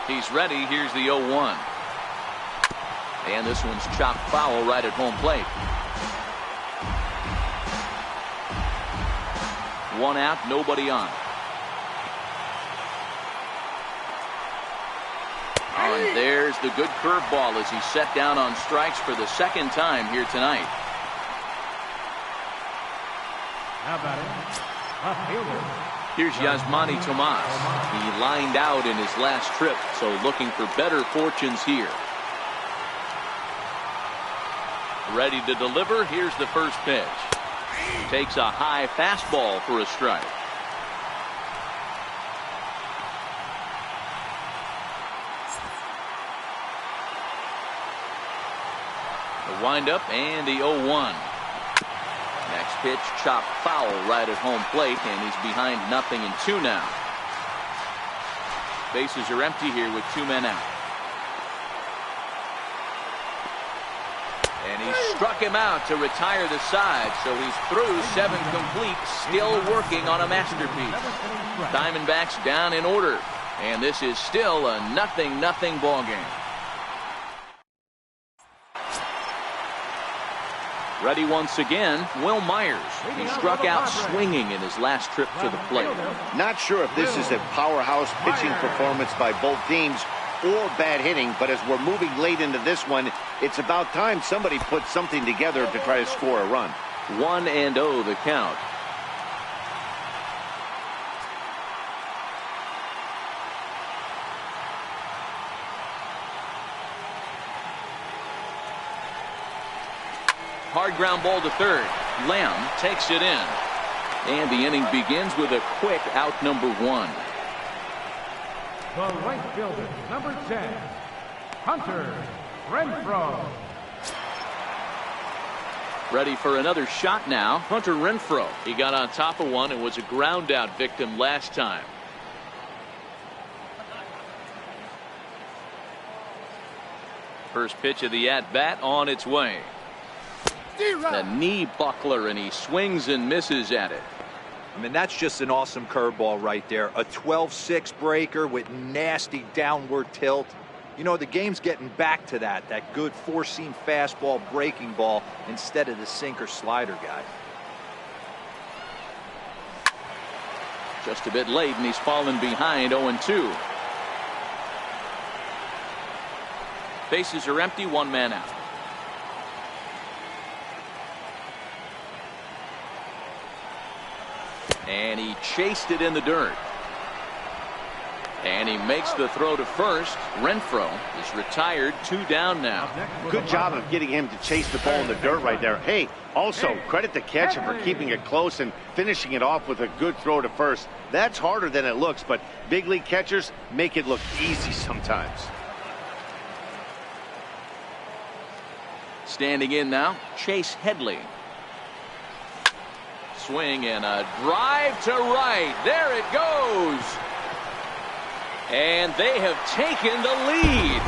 He's ready. Here's the 0-1. And this one's chopped foul right at home plate. 1 out, nobody on. Oh, and there's the good curveball as he set down on strikes for the 2nd time here tonight. Now batting, left fielder. Here's Yasmani Tomas. He lined out in his last trip, so looking for better fortunes here. Ready to deliver. Here's the first pitch. Takes a high fastball for a strike. The windup and the 0-1. Next pitch chopped foul right at home plate, and he's behind 0-2 now. Bases are empty here with 2 men out. And he struck him out to retire the side, so he's through 7 complete, still working on a masterpiece. Diamondbacks down in order, and this is still a 0-0 ball game. Ready once again, Will Myers. He struck out swinging in his last trip to the plate. Not sure if this is a powerhouse pitching performance by both teams or bad hitting, but as we're moving late into this one, it's about time somebody put something together to try to score a run. 1-0 the count. Hard ground ball to third. Lamb takes it in. And the inning begins with a quick out number 1. The right fielder, number 10, Hunter Renfroe. Ready for another shot now. Hunter Renfroe. He got on top of one and was a ground out victim last time. First pitch of the at-bat on its way. The knee buckler, and he swings and misses at it. I mean, that's just an awesome curveball right there. A 12-6 breaker with nasty downward tilt. You know, the game's getting back to that good 4-seam fastball breaking ball instead of the sinker slider guy. Just a bit late, and he's fallen behind 0-2. Bases are empty, one man out. And he chased it in the dirt. And he makes the throw to first. Renfroe is retired, 2 down now. Good job of getting him to chase the ball in the dirt right there. Hey, also credit the catcher for keeping it close and finishing it off with a good throw to first. That's harder than it looks, but big league catchers make it look easy sometimes. Standing in now, Chase Headley. Swing and a drive to right. There it goes. And they have taken the lead.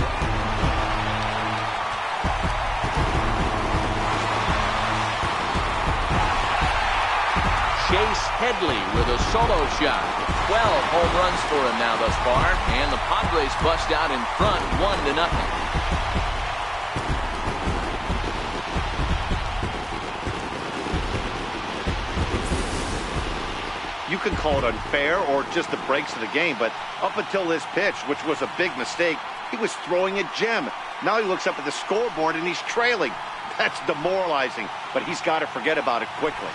Chase Headley with a solo shot. 12 home runs for him now thus far. And the Padres bust out in front 1-0. You can call it unfair or just the breaks of the game, but up until this pitch, which was a big mistake, he was throwing a gem. Now he looks up at the scoreboard and he's trailing. That's demoralizing, but he's got to forget about it quickly.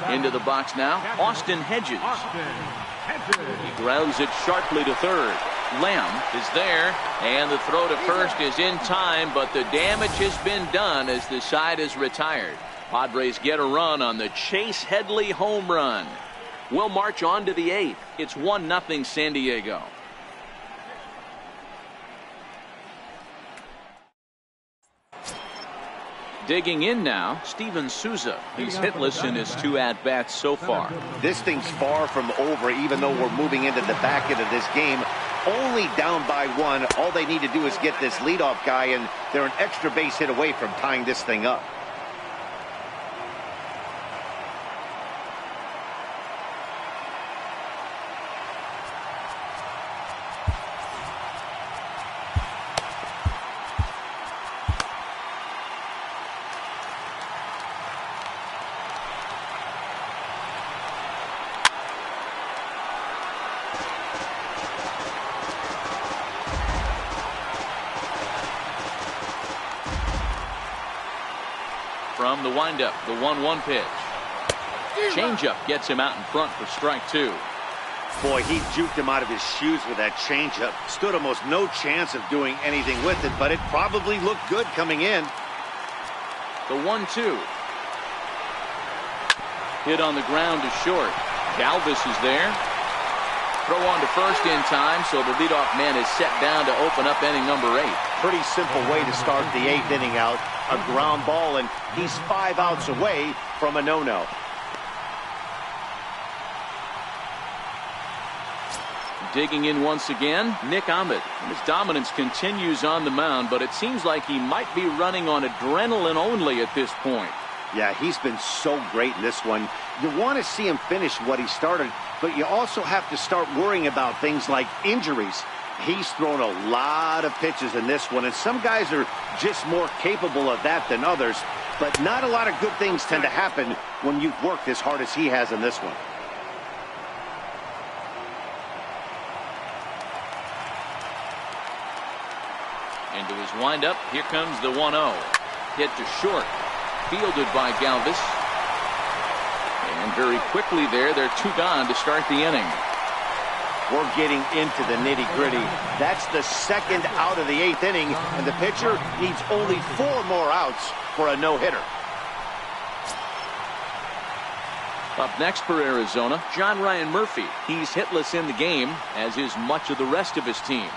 Into the box now, Austin Hedges. He grounds it sharply to third. Lamb is there, and the throw to first is in time, but the damage has been done as the side is retired. Padres get a run on the Chase Headley home run. We'll march on to the 8th. It's 1-0 San Diego. Digging in now, Steven Souza. He's hitless in his 2 at-bats so far. This thing's far from over, even though we're moving into the back end of this game. Only down by 1. All they need to do is get this leadoff guy, and they're an extra base hit away from tying this thing up. From the windup, the 1-1 pitch. Changeup gets him out in front for strike 2. Boy, he juked him out of his shoes with that changeup. Stood almost no chance of doing anything with it, but it probably looked good coming in. The 1-2. Hit on the ground to short. Galvis is there. Throw on to first in time, so the leadoff man is set down to open up inning number 8. Pretty simple way to start the 8th inning out. A ground ball, and he's 5 outs away from a no-no. Digging in once again, Nick Ahmed. His dominance continues on the mound, but it seems like he might be running on adrenaline only at this point. Yeah, he's been so great in this one. You want to see him finish what he started, but you also have to start worrying about things like injuries. He's thrown a lot of pitches in this one, and some guys are just more capable of that than others, but not a lot of good things tend to happen when you've worked as hard as he has in this one. Into his windup, here comes the 1-0. Hit to short, fielded by Galvis. And very quickly there, they're 2 gone to start the inning. We're getting into the nitty-gritty. That's the 2nd out of the 8th inning, and the pitcher needs only 4 more outs for a no-hitter. Up next for Arizona, John Ryan Murphy. He's hitless in the game, as is much of the rest of his team.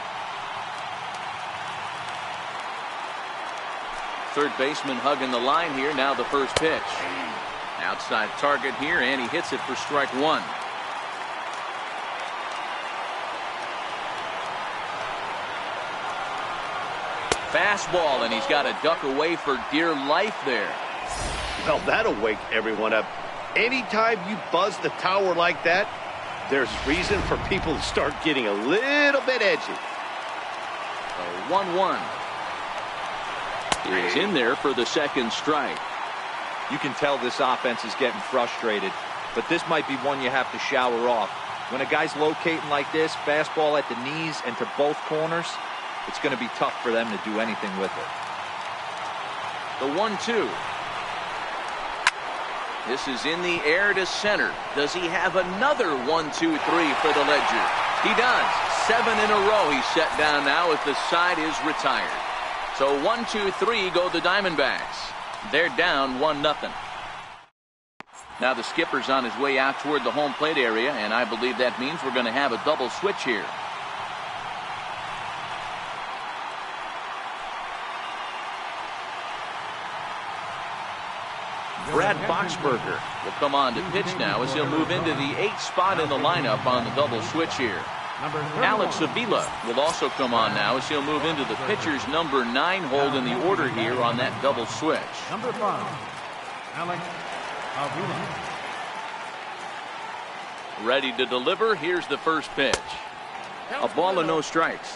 Third baseman hugging the line here. Now the first pitch. Outside target here, and he hits it for strike 1. Fastball, and he's got to duck away for dear life there. Well, that'll wake everyone up. Anytime you buzz the tower like that, there's reason for people to start getting a little bit edgy. The 1-1 is in there for the 2nd strike. You can tell this offense is getting frustrated, but this might be one you have to shower off. When a guy's locating like this, fastball at the knees and to both corners, it's going to be tough for them to do anything with it. The 1-2. This is in the air to center. Does he have another 1-2-3 for the Ledger? He does. 7 in a row he's set down now as the side is retired. So 1-2-3 go the Diamondbacks. They're down 1-0. Now the skipper's on his way out toward the home plate area, and I believe that means we're going to have a double switch here. Brad Boxberger will come on to pitch now as he'll move into the 8th spot in the lineup on the double switch here. Alex Avila will also come on now as he'll move into the pitcher's number 9 hold in the order here on that double switch. Number 5, Alex Avila. Ready to deliver. Here's the first pitch. A ball and no strikes.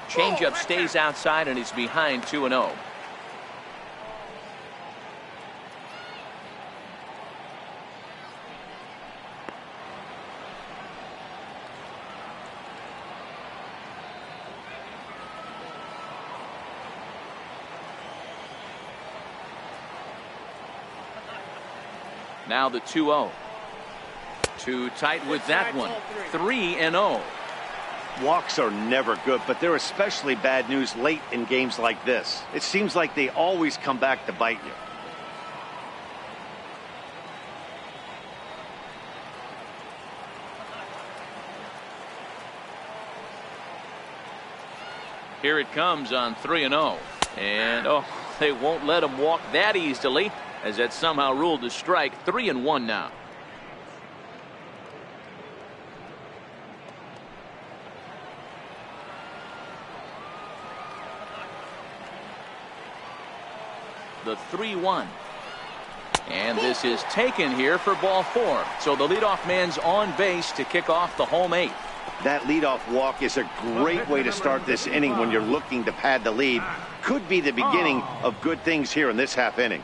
Changeup stays outside and he's behind 2-0. Now the 2-0. Too tight with that one. 3-0. Walks are never good, but they're especially bad news late in games like this. It seems like they always come back to bite you. Here it comes on 3-0. And oh, they won't let him walk that easily, as that's somehow ruled a strike. 3-1 now. The 3-1. And this is taken here for ball 4. So the leadoff man's on base to kick off the home 8th. That leadoff walk is a great way to start this inning when you're looking to pad the lead. Could be the beginning of good things here in this half inning.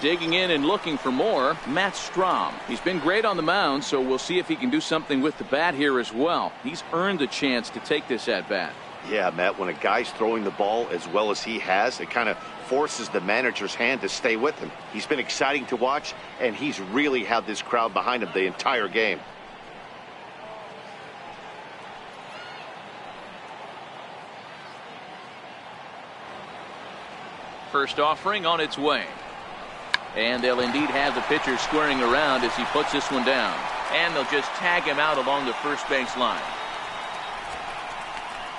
Digging in and looking for more, Matt Strahm. He's been great on the mound, so we'll see if he can do something with the bat here as well. He's earned a chance to take this at bat. Yeah, Matt, when a guy's throwing the ball as well as he has, it kind of forces the manager's hand to stay with him. He's been exciting to watch, and he's really had this crowd behind him the entire game. First offering on its way. And they'll indeed have the pitcher squaring around as he puts this one down. And they'll just tag him out along the first base line.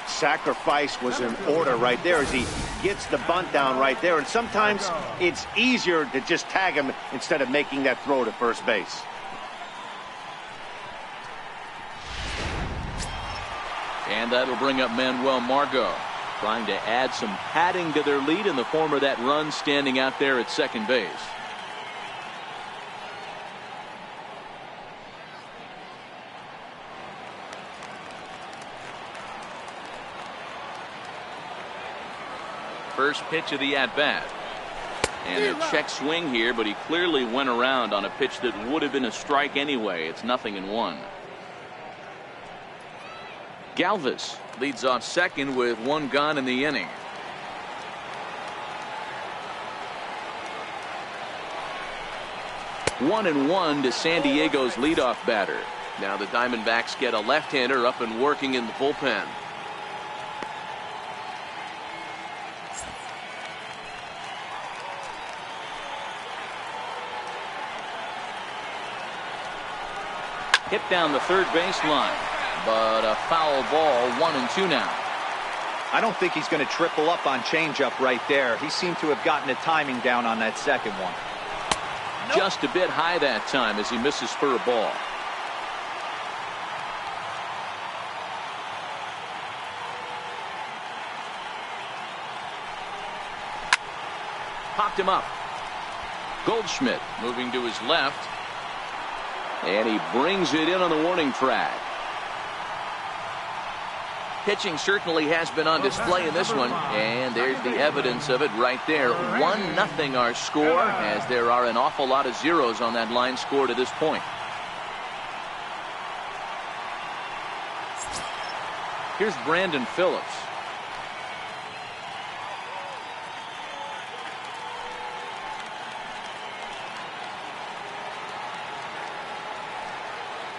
Sacrifice was in order right there as he gets the bunt down right there. And sometimes it's easier to just tag him instead of making that throw to first base. And that'll bring up Manuel Margot, trying to add some padding to their lead in the form of that run standing out there at second base. First pitch of the at-bat. And a check swing here, but he clearly went around on a pitch that would have been a strike anyway. It's 0-1. Galvis leads off second with one gone in the inning. One and one to San Diego's leadoff batter. Now the Diamondbacks get a left-hander up and working in the bullpen. Hit down the third base line, but a foul ball. 1-2 now. I don't think he's going to triple up on changeup right there. He seemed to have gotten the timing down on that second one. Just a bit high that time as he misses for a ball. Popped him up. Goldschmidt moving to his left. And he brings it in on the warning track. Pitching certainly has been on display in this one, and there's the evidence of it right there. 1-0 our score, as there are an awful lot of zeros on that line score to this point. Here's Brandon Phillips.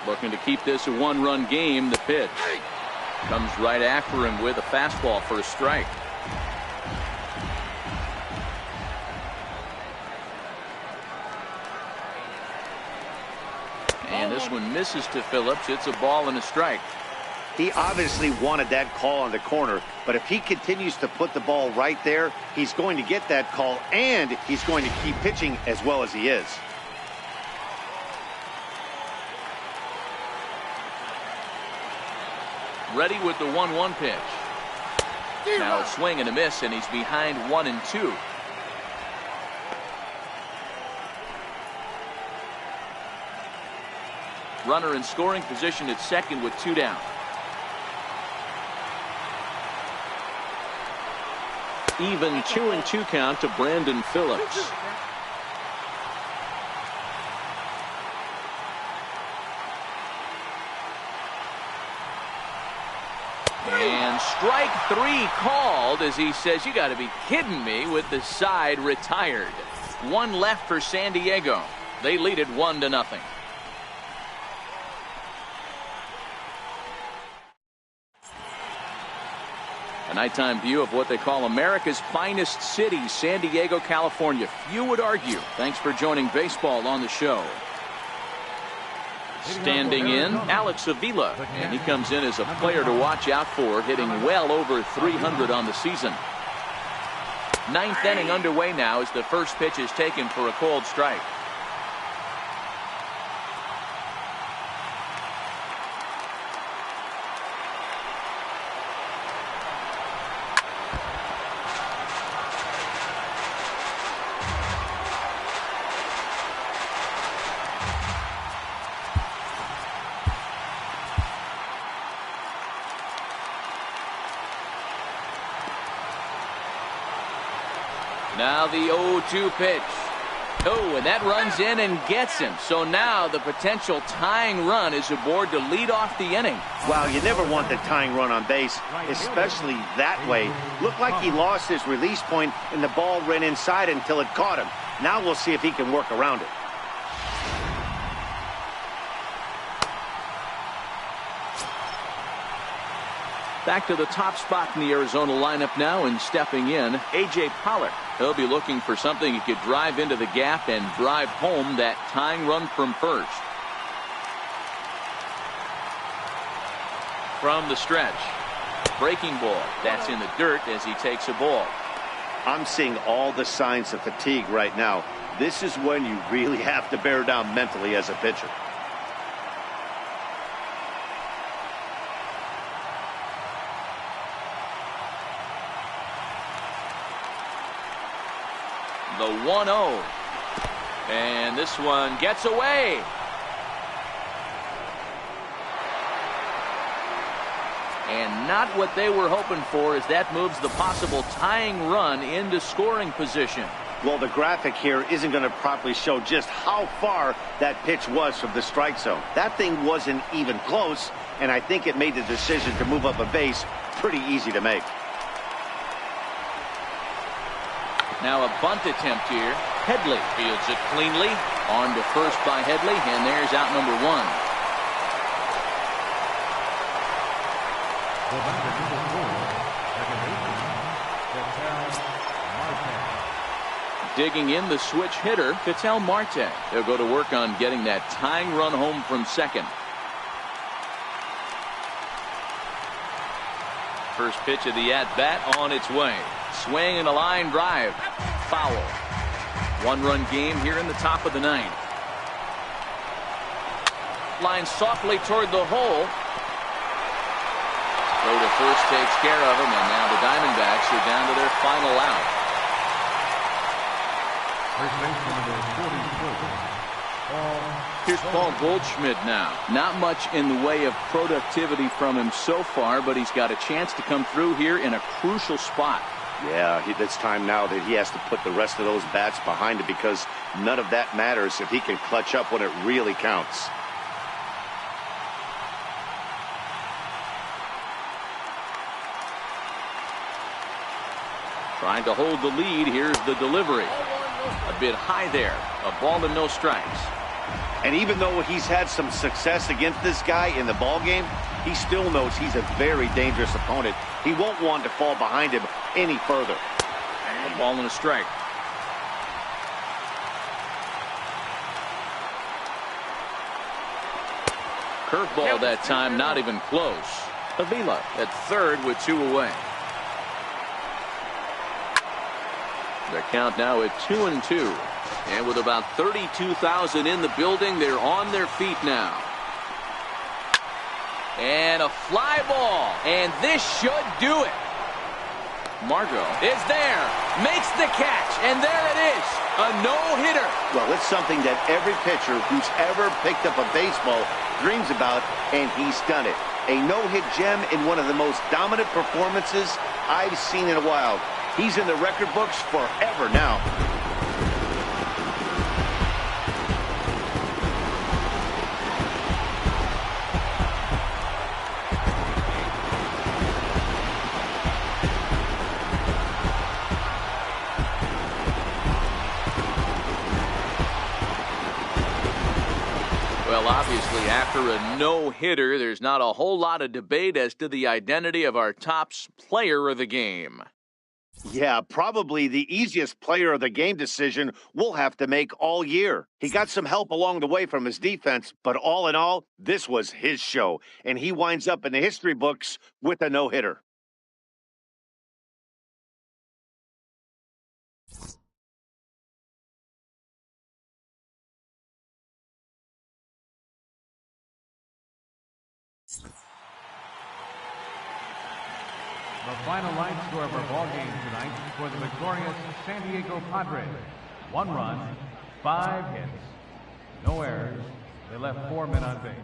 Looking to keep this a one-run game. The pitch comes right after him with a fastball for a strike. And this one misses to Phillips. It's a ball and a strike. He obviously wanted that call on the corner, but if he continues to put the ball right there, he's going to get that call, and he's going to keep pitching as well as he is. Ready with the 1-1 pitch. Now a swing and a miss, and he's behind 1-2. Runner in scoring position at second with 2 down. Even 2-2 count to Brandon Phillips. And strike 3 called, as he says, you got to be kidding me, with the side retired. 1 left for San Diego. They lead it 1-0. A nighttime view of what they call America's finest city, San Diego, California. Few would argue. Thanks for joining baseball on the show. Standing in, Alex Avila, and he comes in as a player to watch out for, hitting well over 300 on the season. 9th inning underway now as the first pitch is taken for a called strike. Now the 0-2 pitch. Oh, and that runs in and gets him. So now the potential tying run is aboard to lead off the inning. Wow, you never want the tying run on base, especially that way. Looked like he lost his release point and the ball ran inside until it caught him. Now we'll see if he can work around it. Back to the top spot in the Arizona lineup now, and stepping in, A.J. Pollock. He'll be looking for something he could drive into the gap and drive home that tying run from first. From the stretch, breaking ball. That's in the dirt as he takes a ball. I'm seeing all the signs of fatigue right now. This is when you really have to bear down mentally as a pitcher. The 1-0. And this one gets away. And not what they were hoping for, as that moves the possible tying run into scoring position. Well, the graphic here isn't going to properly show just how far that pitch was from the strike zone. That thing wasn't even close, and I think it made the decision to move up a base pretty easy to make. Now a bunt attempt here. Headley fields it cleanly. On to first by Headley, and there's out number 1. Digging in, the switch hitter, Ketel Marte. They'll go to work on getting that tying run home from second. First pitch of the at-bat on its way. Swing and a line drive. Foul. 1-run game here in the top of the 9th. Line softly toward the hole. Go to first takes care of him, and now the Diamondbacks are down to their final out. Here's Paul Goldschmidt now. Not much in the way of productivity from him so far, but he's got a chance to come through here in a crucial spot. Yeah, it's time now that he has to put the rest of those bats behind it, because none of that matters if he can clutch up when it really counts. Trying to hold the lead. Here's the delivery. A bit high there. A ball and no strikes. And even though he's had some success against this guy in the ball game, he still knows he's a very dangerous opponent. He won't want to fall behind him any further. A ball and a strike. Curveball that time, not even close. Avila at third with 2 away. The count now at 2-2. And with about 32,000 in the building, they're on their feet now. And a fly ball. And this should do it. Margot is there. Makes the catch. And there it is. A no-hitter. Well, it's something that every pitcher who's ever picked up a baseball dreams about, and he's done it. A no-hit gem in one of the most dominant performances I've seen in a while. He's in the record books forever now. Well, obviously, after a no-hitter, there's not a whole lot of debate as to the identity of our top player of the game. Yeah, probably the easiest player of the game decision we'll have to make all year. He got some help along the way from his defense, but all in all, this was his show, and he winds up in the history books with a no-hitter. The final line score of our ball game tonight for the victorious San Diego Padres. 1 run, 5 hits, no errors. They left 4 men on base.